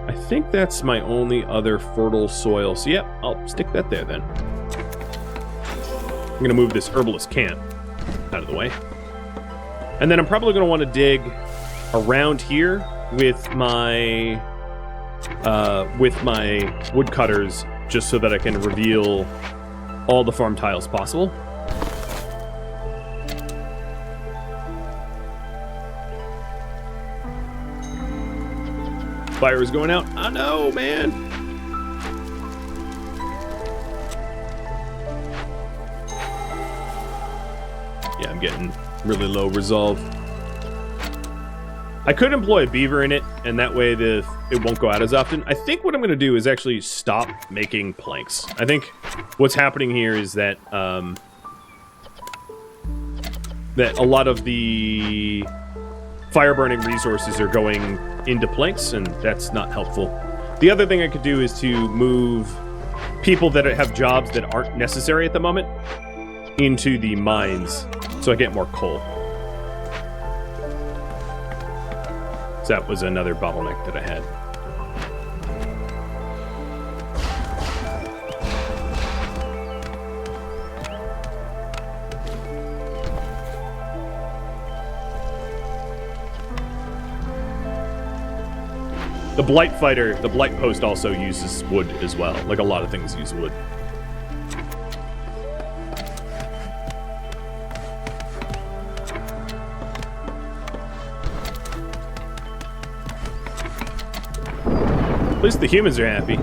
I think that's my only other fertile soil. So yeah, I'll stick that there then. I'm going to move this herbalist camp out of the way. And then I'm probably going to want to dig around here with my woodcutters, just so that I can reveal all the farm tiles possible. Fire is going out. Oh no, man! Yeah, I'm getting really low resolve. I could employ a beaver in it, and that way it won't go out as often. I think what I'm going to do is actually stop making planks. I think what's happening here is that that a lot of the fire-burning resources are going into planks, and that's not helpful. The other thing I could do is to move people that have jobs that aren't necessary at the moment into the mines, so I get more coal. So that was another bottleneck that I had. The blight fighter, the blight post also uses wood as well. Like a lot of things use wood. At least the humans are happy.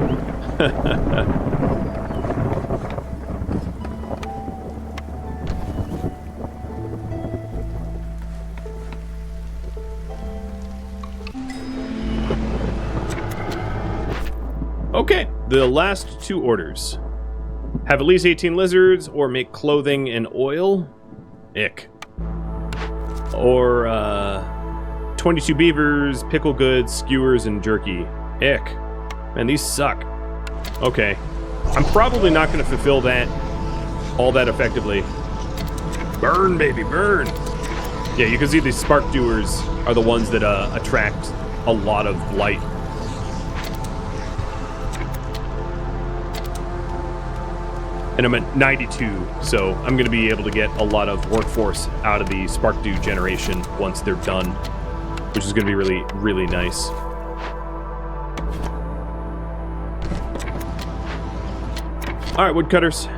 Okay, the last two orders. Have at least 18 lizards, or make clothing and oil. Ick. Or, 22 beavers, pickle goods, skewers, and jerky. Ick. Man, these suck. Okay. I'm probably not going to fulfill that all that effectively. Burn, baby, burn! Yeah, you can see these spark dewars are the ones that attract a lot of blight. And I'm at 92, so I'm going to be able to get a lot of workforce out of the spark dew generation once they're done, which is going to be really, really nice. All right, woodcutters.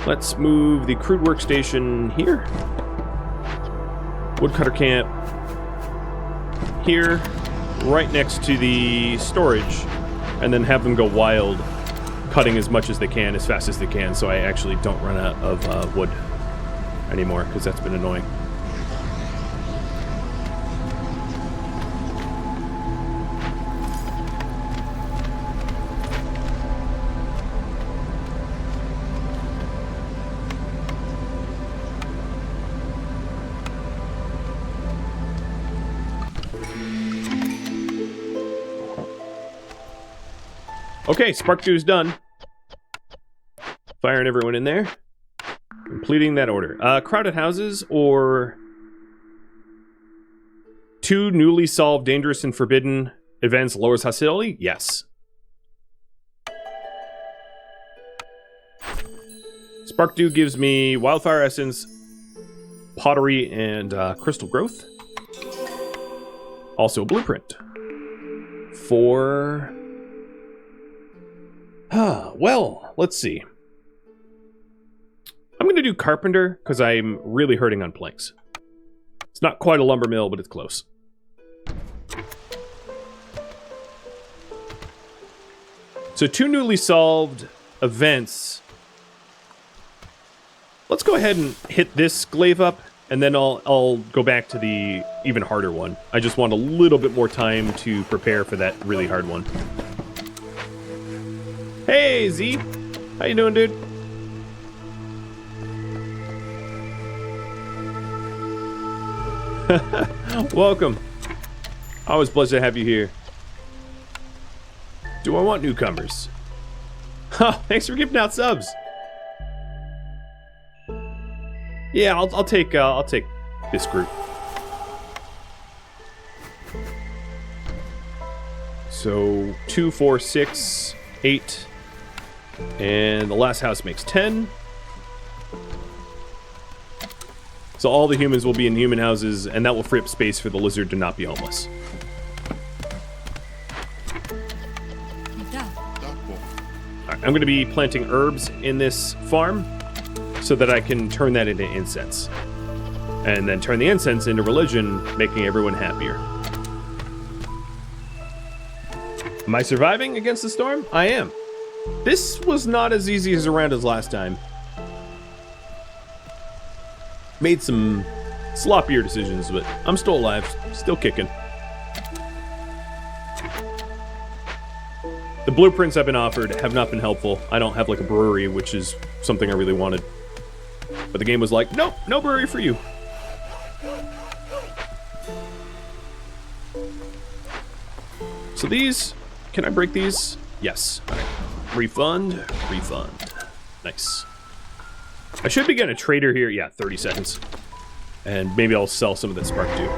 Let's move the crude workstation here. Woodcutter camp here, right next to the storage, and then have them go wild, cutting as much as they can, as fast as they can, so I actually don't run out of wood anymore, because that's been annoying. Okay, spark dew's done. Firing everyone in there. Completing that order. Crowded houses or 2 newly solved dangerous and forbidden events lowers hostility? Yes. Spark dew gives me wildfire essence, pottery, and crystal growth. Also a blueprint. For... well, let's see. I'm going to do carpenter, because I'm really hurting on planks. It's not quite a lumber mill, but it's close. So 2 newly solved events. Let's go ahead and hit this glaive up, and then I'll go back to the even harder one. I just want a little bit more time to prepare for that really hard one. Hey, Z. How you doing, dude? Welcome. Always a pleasure to have you here. Do I want newcomers? Oh, thanks for giving out subs. Yeah, I'll take this group. So 2, 4, 6, 8. And the last house makes 10. So all the humans will be in human houses, and that will free up space for the lizard to not be homeless. Alright, I'm going to be planting herbs in this farm so that I can turn that into incense. And then turn the incense into religion, making everyone happier. Am I surviving against the storm? I am. This was not as easy as around as last time. Made some sloppier decisions, but I'm still alive, still kicking. The blueprints I've been offered have not been helpful. I don't have like a brewery, which is something I really wanted. But the game was like, nope, no brewery for you. So these, can I break these? Yes. All right. Refund, refund. Nice. I should be getting a trader here. Yeah, 30 seconds. And maybe I'll sell some of that spark too.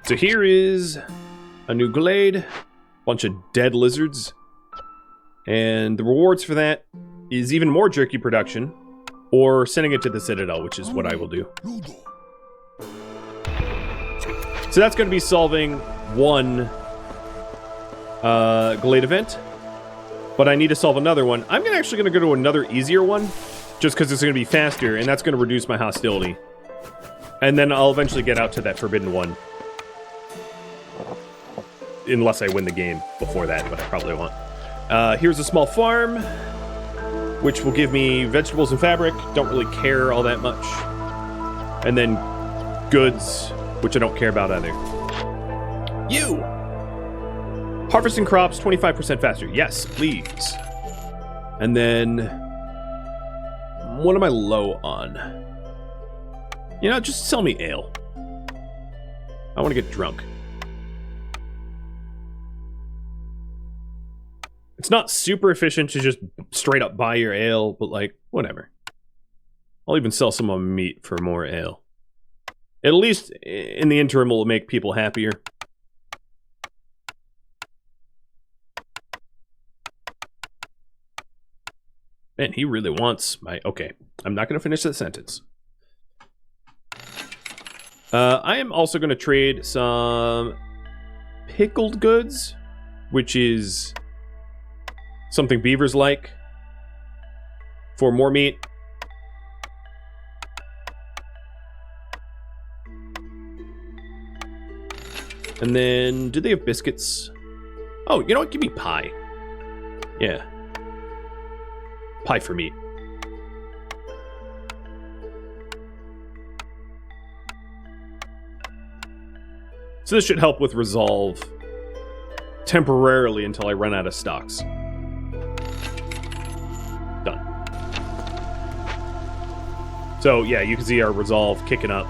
So here is a new glade. Bunch of dead lizards. And the rewards for that is even more jerky production. Or sending it to the Citadel, which is what I will do. So that's going to be solving one glade event. But I need to solve another one. I'm actually going to go to another easier one. Just because it's going to be faster, and that's going to reduce my hostility. And then I'll eventually get out to that forbidden one. Unless I win the game before that, but I probably won't. Here's a small farm, which will give me vegetables and fabric. Don't really care all that much. And then goods, which I don't care about either. You! Harvesting crops 25% faster. Yes, please. And then... what am I low on? You know, just sell me ale. I want to get drunk. It's not super efficient to just straight up buy your ale, but like, whatever. I'll even sell some of my meat for more ale. At least in the interim, it will make people happier. Man, he really wants my... okay, I'm not going to finish that sentence. I am also going to trade some pickled goods, which is something beavers like, for more meat. And then, do they have biscuits? Oh, you know what? Give me pie. Yeah. Pie for meat. So this should help with resolve temporarily until I run out of stocks. Done. So yeah, you can see our resolve kicking up.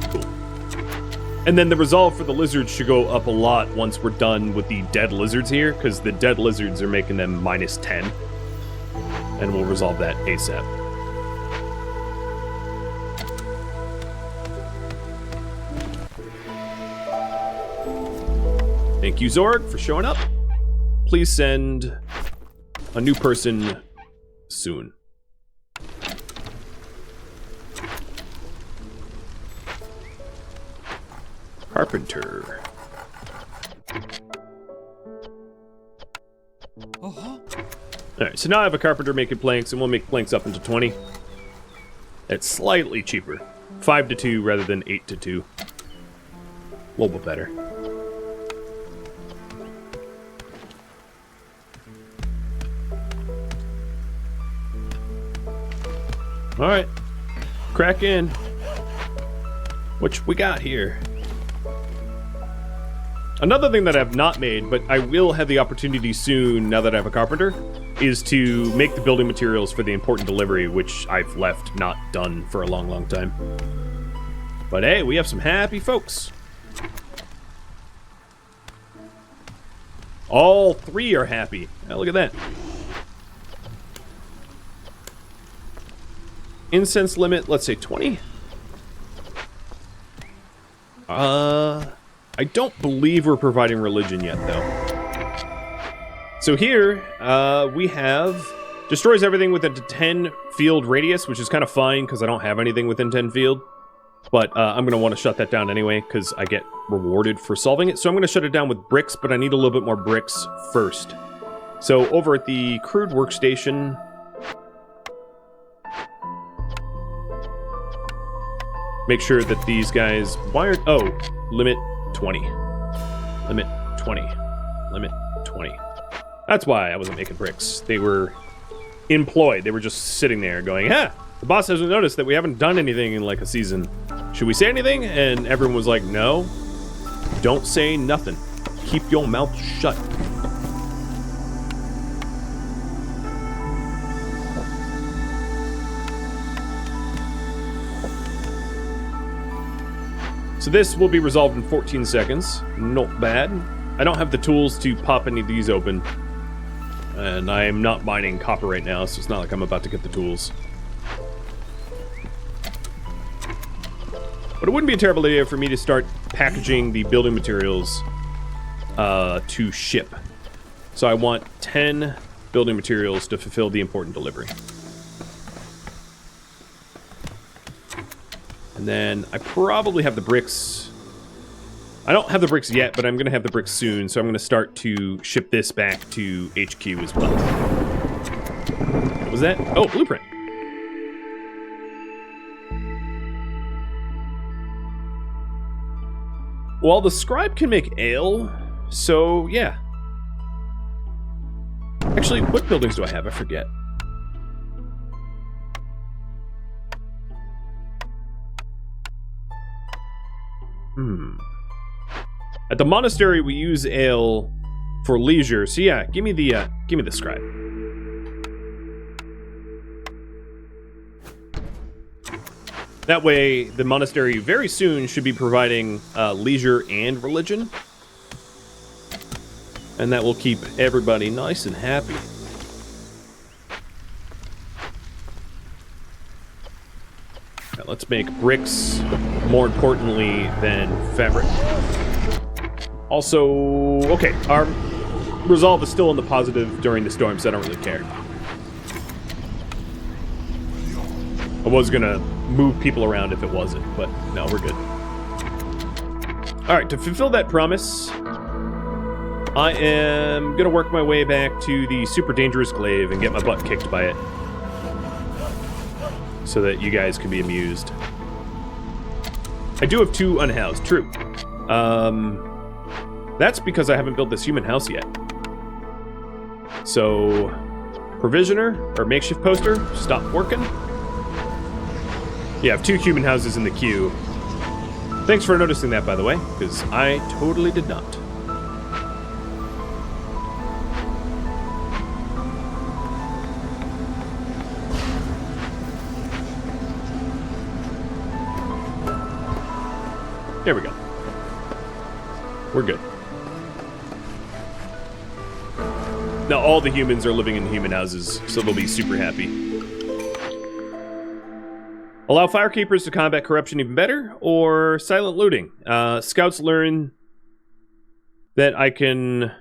Cool. And then the resolve for the lizards should go up a lot once we're done with the dead lizards here, because the dead lizards are making them -10. And we'll resolve that ASAP. Thank you, Zorg, for showing up. Please send a new person soon. Carpenter. Alright, so now I have a carpenter making planks, and we'll make planks up into 20. It's slightly cheaper. 5 to 2 rather than 8 to 2. A little bit better. Alright. Crack in. What we got here? Another thing that I've not made, but I will have the opportunity soon now that I have a carpenter, is to make the building materials for the important delivery, which I've left not done for a long, long time. But hey, we have some happy folks. All 3 are happy. Now look at that. Incense limit, let's say 20. I don't believe we're providing religion yet, though. So here, we have... destroys everything within a 10 field radius, which is kind of fine, because I don't have anything within 10 field. But I'm going to want to shut that down anyway, because I get rewarded for solving it. So I'm going to shut it down with bricks, but I need a little bit more bricks first. So over at the crude workstation... make sure that these guys wired... oh, limit 20. Limit 20. Limit 20. That's why I wasn't making bricks. They were employed. They were just sitting there going, ah, The boss hasn't noticed that we haven't done anything in like a season. Should we say anything? And everyone was like, no. Don't say nothing. Keep your mouth shut. So this will be resolved in 14 seconds. Not bad. I don't have the tools to pop any of these open. And I am not mining copper right now, so it's not like I'm about to get the tools. But it wouldn't be a terrible idea for me to start packaging the building materials to ship. So I want 10 building materials to fulfill the important delivery. And then I probably have the bricks. I don't have the bricks yet, but I'm going to have the bricks soon, so I'm going to start to ship this back to HQ as well. What was that? Oh, blueprint. Well, the scribe can make ale, so yeah. Actually, what buildings do I have? I forget. At the monastery, we use ale for leisure. So yeah, give me the scribe. That way, the monastery very soon should be providing leisure and religion. And that will keep everybody nice and happy. Now, let's make bricks, more importantly than fabric. Also, okay, our resolve is still in the positive during the storm, so I don't really care. I was gonna move people around if it wasn't, but no, we're good. Alright, to fulfill that promise, I am gonna work my way back to the super dangerous glaive and get my butt kicked by it. So that you guys can be amused. I do have 2 unhoused, true. That's because I haven't built this human house yet. So, provisioner, or makeshift poster, stop working. Yeah, I have 2 human houses in the queue. Thanks for noticing that, by the way, because I totally did not. There we go. We're good. Now all the humans are living in human houses, so they'll be super happy. Allow firekeepers to combat corruption even better, or silent looting. Scouts learn that I can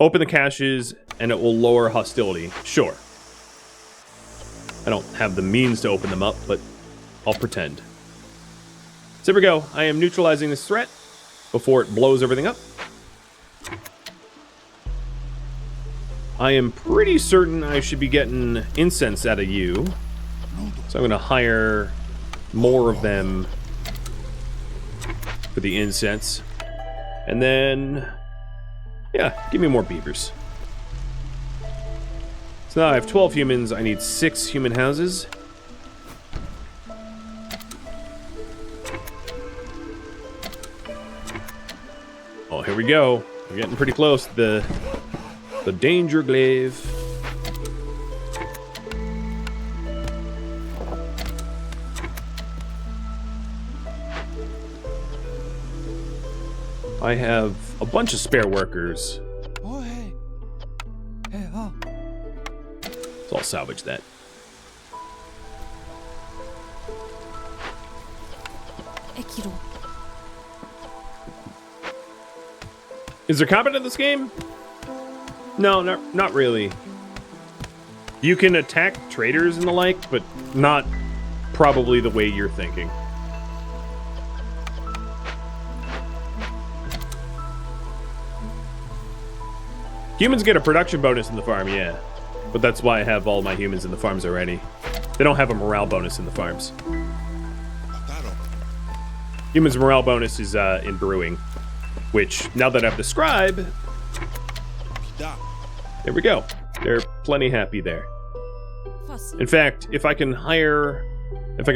open the caches and it will lower hostility. Sure. I don't have the means to open them up, but I'll pretend. So here we go. I am neutralizing this threat before it blows everything up. I am pretty certain I should be getting incense out of you. So I'm going to hire more of them for the incense. And then, yeah, give me more beavers. So now I have 12 humans. I need 6 human houses. Oh, here we go. We're getting pretty close to the danger glaive. I have a bunch of spare workers. Oh, hey. Hey, huh? So I'll salvage that. Ekiro. Is there combat in this game? No, not really. You can attack traders and the like, but not probably the way you're thinking. Humans get a production bonus in the farm, yeah. But that's why I have all my humans in the farms already. They don't have a morale bonus in the farms. Humans' morale bonus is in brewing. Which, now that I have the scribe, there we go. They're plenty happy there. Fossi. In fact, if I can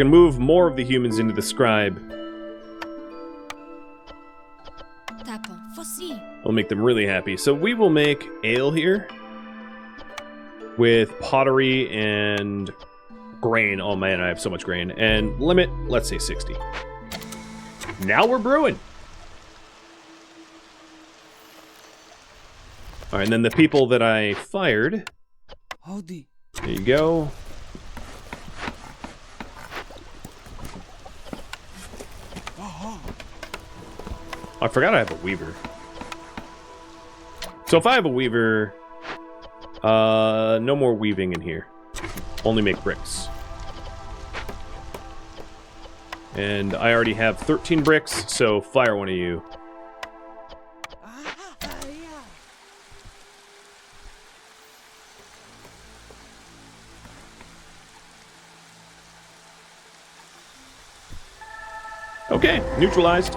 move more of the humans into the scribe, Tapa. Fossi. I'll make them really happy. So we will make ale here with pottery and grain. Oh man, I have so much grain. And limit, let's say 60. Now we're brewing. All right, and then the people that I fired. Howdy. There you go. I forgot I have a weaver. So if I have a weaver, no more weaving in here. Only make bricks. And I already have 13 bricks, so fire one of you. Okay, neutralized.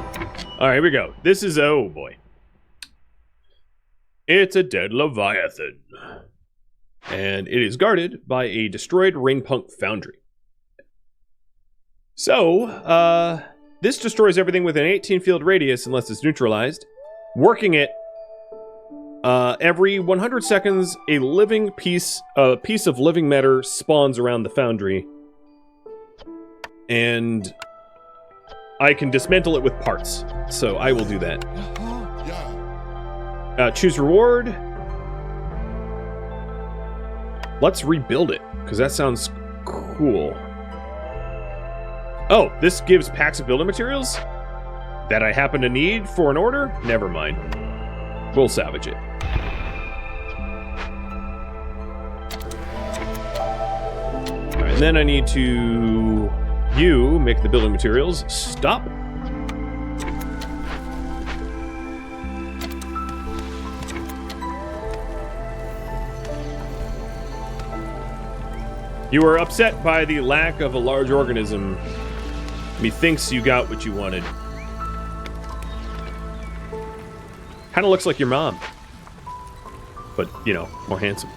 All right, here we go. This is, oh boy. It's a dead Leviathan. And it is guarded by a destroyed Rainpunk foundry. So, this destroys everything within an 18-field radius unless it's neutralized. Working it, every 100 seconds, a living piece of living matter spawns around the foundry. And I can dismantle it with parts, so I will do that. Choose reward. Let's rebuild it, because that sounds cool. Oh, this gives packs of building materials that I happen to need for an order? Never mind. We'll salvage it. All right, and then I need to... You make the building materials. Stop. You are upset by the lack of a large organism. Methinks you got what you wanted. Kinda looks like your mom. But, you know, more handsome.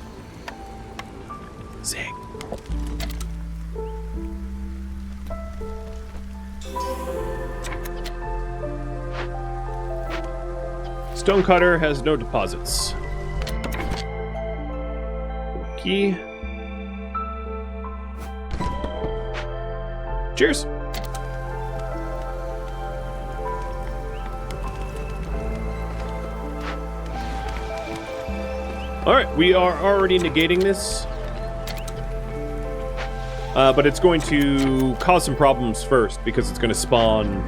Zing. Stonecutter has no deposits. Key. Cheers. All right, we are already negating this. But it's going to cause some problems first because it's going to spawn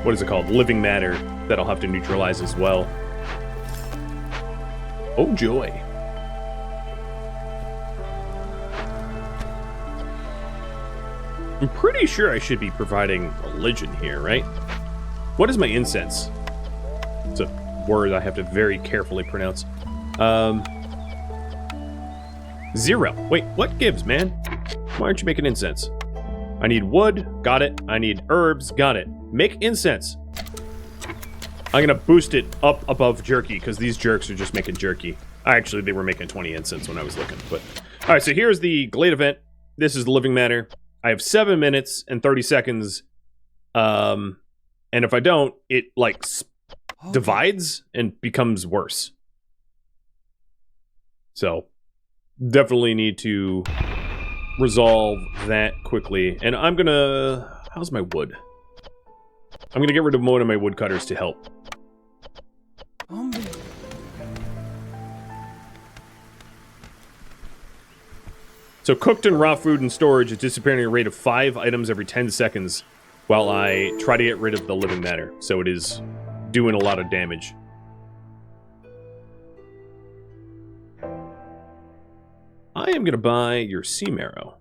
what is it called? Living matter that I'll have to neutralize as well. Oh, joy. I'm pretty sure I should be providing religion here, right? What is my incense? It's a word I have to very carefully pronounce. 0. Wait, what gives, man? Why aren't you making incense? I need wood, got it. I need herbs, got it. Make incense. I'm gonna boost it up above jerky, because these jerks are just making jerky. Actually, they were making 20 incense when I was looking, but... Alright, so here's the Glade event. This is the living matter. I have 7 minutes and 30 seconds. And if I don't, it, like, divides and becomes worse. So, definitely need to resolve that quickly. And I'm gonna... How's my wood? I'm gonna get rid of one of my woodcutters to help. So cooked and raw food and storage is disappearing at a rate of 5 items every 10 seconds while I try to get rid of the living matter. So it is doing a lot of damage. I am gonna buy your sea marrow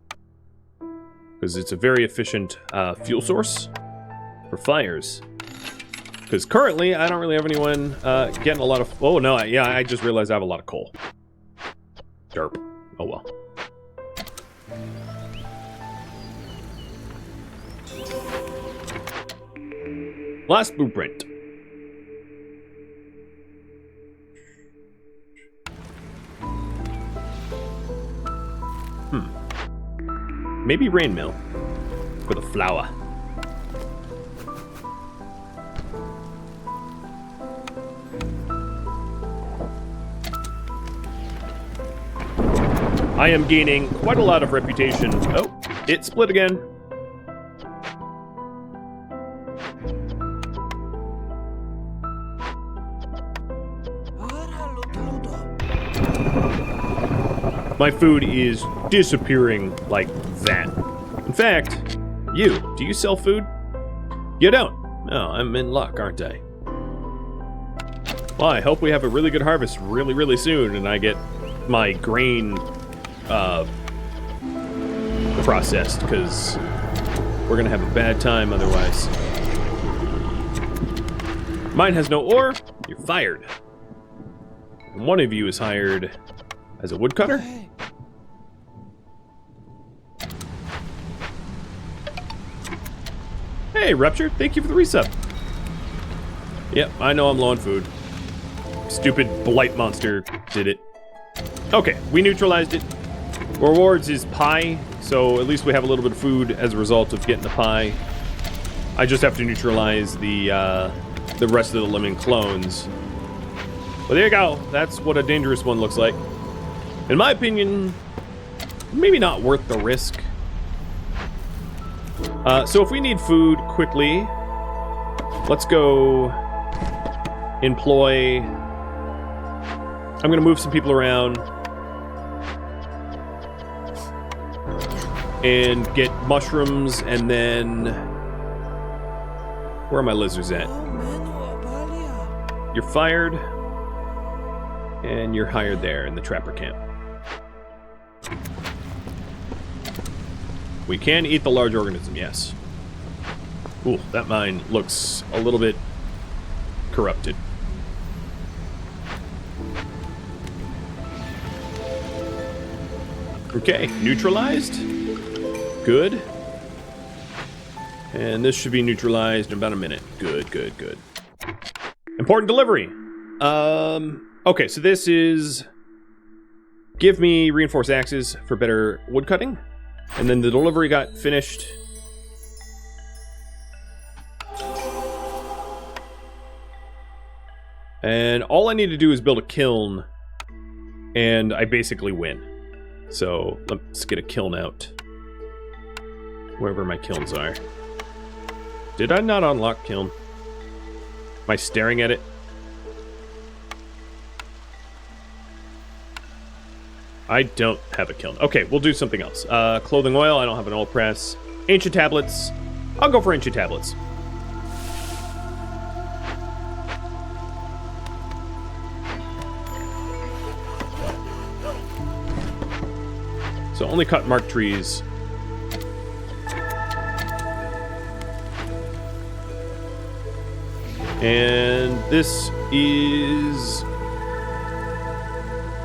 because it's a very efficient fuel source for fires. Because currently, I don't really have anyone getting a lot of... Oh, no, yeah, I just realized I have a lot of coal. Derp. Oh, well. Last blueprint. Maybe rain mill for the flour. I am gaining quite a lot of reputation. Oh, it split again. My food is disappearing like that. In fact, do you sell food? You don't. Oh, I'm in luck, aren't I? Well, I hope we have a really good harvest really, really soon and I get my grain processed, because we're gonna have a bad time otherwise. Mine has no ore. You're fired. And one of you is hired as a woodcutter. Hey, Rupture, thank you for the resub. Yep, I know I'm low on food. Stupid blight monster did it. Okay, we neutralized it. Rewards is pie, so at least we have a little bit of food as a result of getting the pie. I just have to neutralize the rest of the living clones. Well, there you go. That's what a dangerous one looks like. In my opinion, maybe not worth the risk. So if we need food quickly, let's go employ... I'm going to move some people around and get mushrooms, and then... Where are my lizards at? You're fired, and you're hired there in the trapper camp. We can eat the large organism, yes. Ooh, that mine looks a little bit corrupted. Okay, neutralized. Good. And this should be neutralized in about a minute. Good, good, good. Important delivery. Okay, so this is... Give me reinforced axes for better wood cutting. And then the delivery got finished. And all I need to do is build a kiln. And I basically win. So let's get a kiln out. Wherever my kilns are. Did I not unlock kiln? Am I staring at it? I don't have a kiln. Okay, we'll do something else. Clothing oil, I don't have an oil press. Ancient tablets. I'll go for ancient tablets. So only cut marked trees. And this is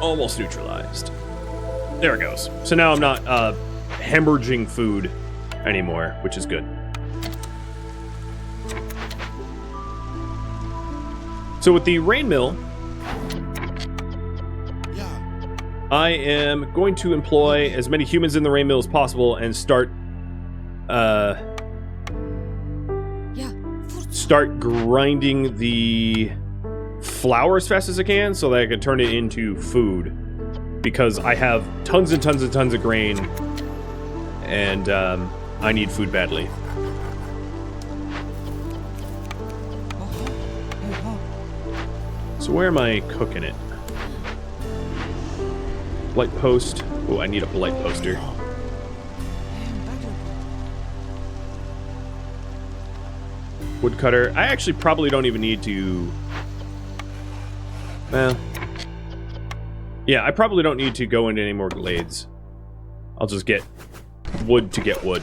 almost neutralized. There it goes. So now I'm not hemorrhaging food anymore, which is good. So with the rain mill, I am going to employ as many humans in the rain mill as possible and start grinding the flour as fast as I can so that I can turn it into food. Because I have tons and tons and tons of grain, and I need food badly. So where am I cooking it? Blight post. Oh, I need a blight poster. Woodcutter. I actually probably don't even need to... Well... Yeah, I probably don't need to go into any more glades. I'll just get wood to get wood.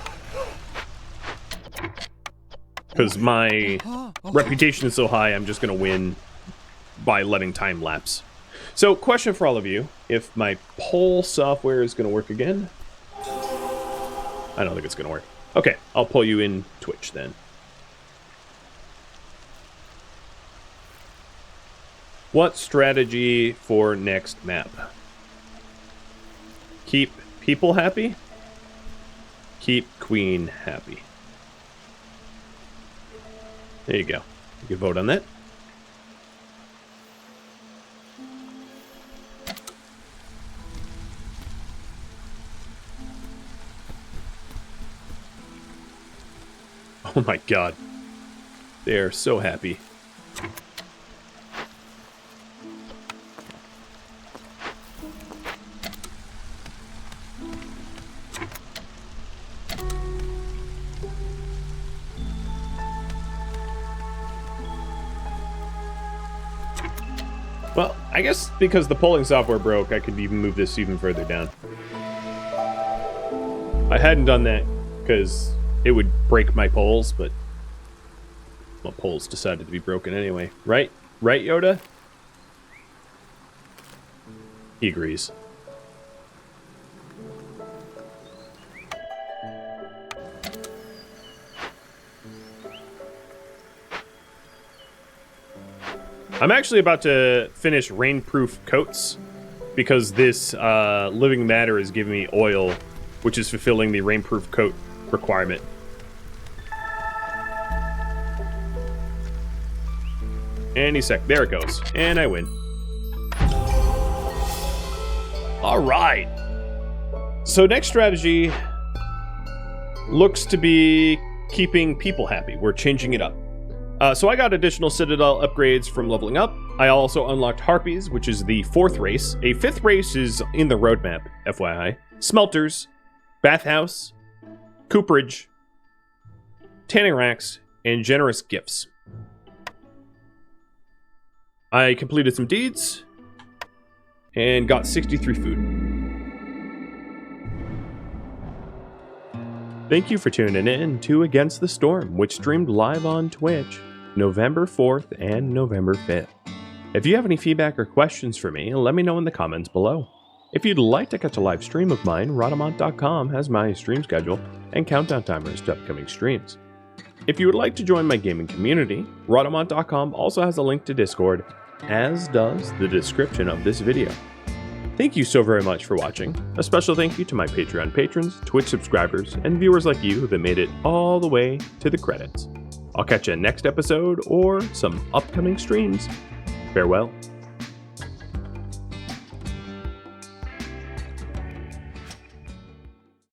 Because my reputation is so high, I'm just going to win by letting time lapse. So, question for all of you. If my poll software is going to work again. I don't think it's going to work. Okay, I'll pull you in Twitch then. What strategy for next map? Keep people happy? Keep queen happy. There you go. You can vote on that. Oh my god. They are so happy. Well, I guess because the polling software broke, I could even move this even further down. I hadn't done that because it would break my polls, but my polls decided to be broken anyway. Right? Right, Yoda? He agrees. I'm actually about to finish rainproof coats because this living matter is giving me oil, which is fulfilling the rainproof coat requirement. Any sec. There it goes. And I win. All right. So next strategy looks to be keeping people happy. We're changing it up. So I got additional Citadel upgrades from leveling up. I also unlocked Harpies, which is the 4th race. A 5th race is in the roadmap, FYI. Smelters, Bathhouse, Cooperage, Tanning Racks, and Generous Gifts. I completed some deeds and got 63 food. Thank you for tuning in to Against the Storm, which streamed live on Twitch November 4th and November 5th. If you have any feedback or questions for me, let me know in the comments below. If you'd like to catch a live stream of mine, Rodamont.com has my stream schedule and countdown timers to upcoming streams. If you would like to join my gaming community, Rodamont.com also has a link to Discord, as does the description of this video. Thank you so very much for watching. A special thank you to my Patreon patrons, Twitch subscribers, and viewers like you that made it all the way to the credits. I'll catch you next episode or some upcoming streams. Farewell.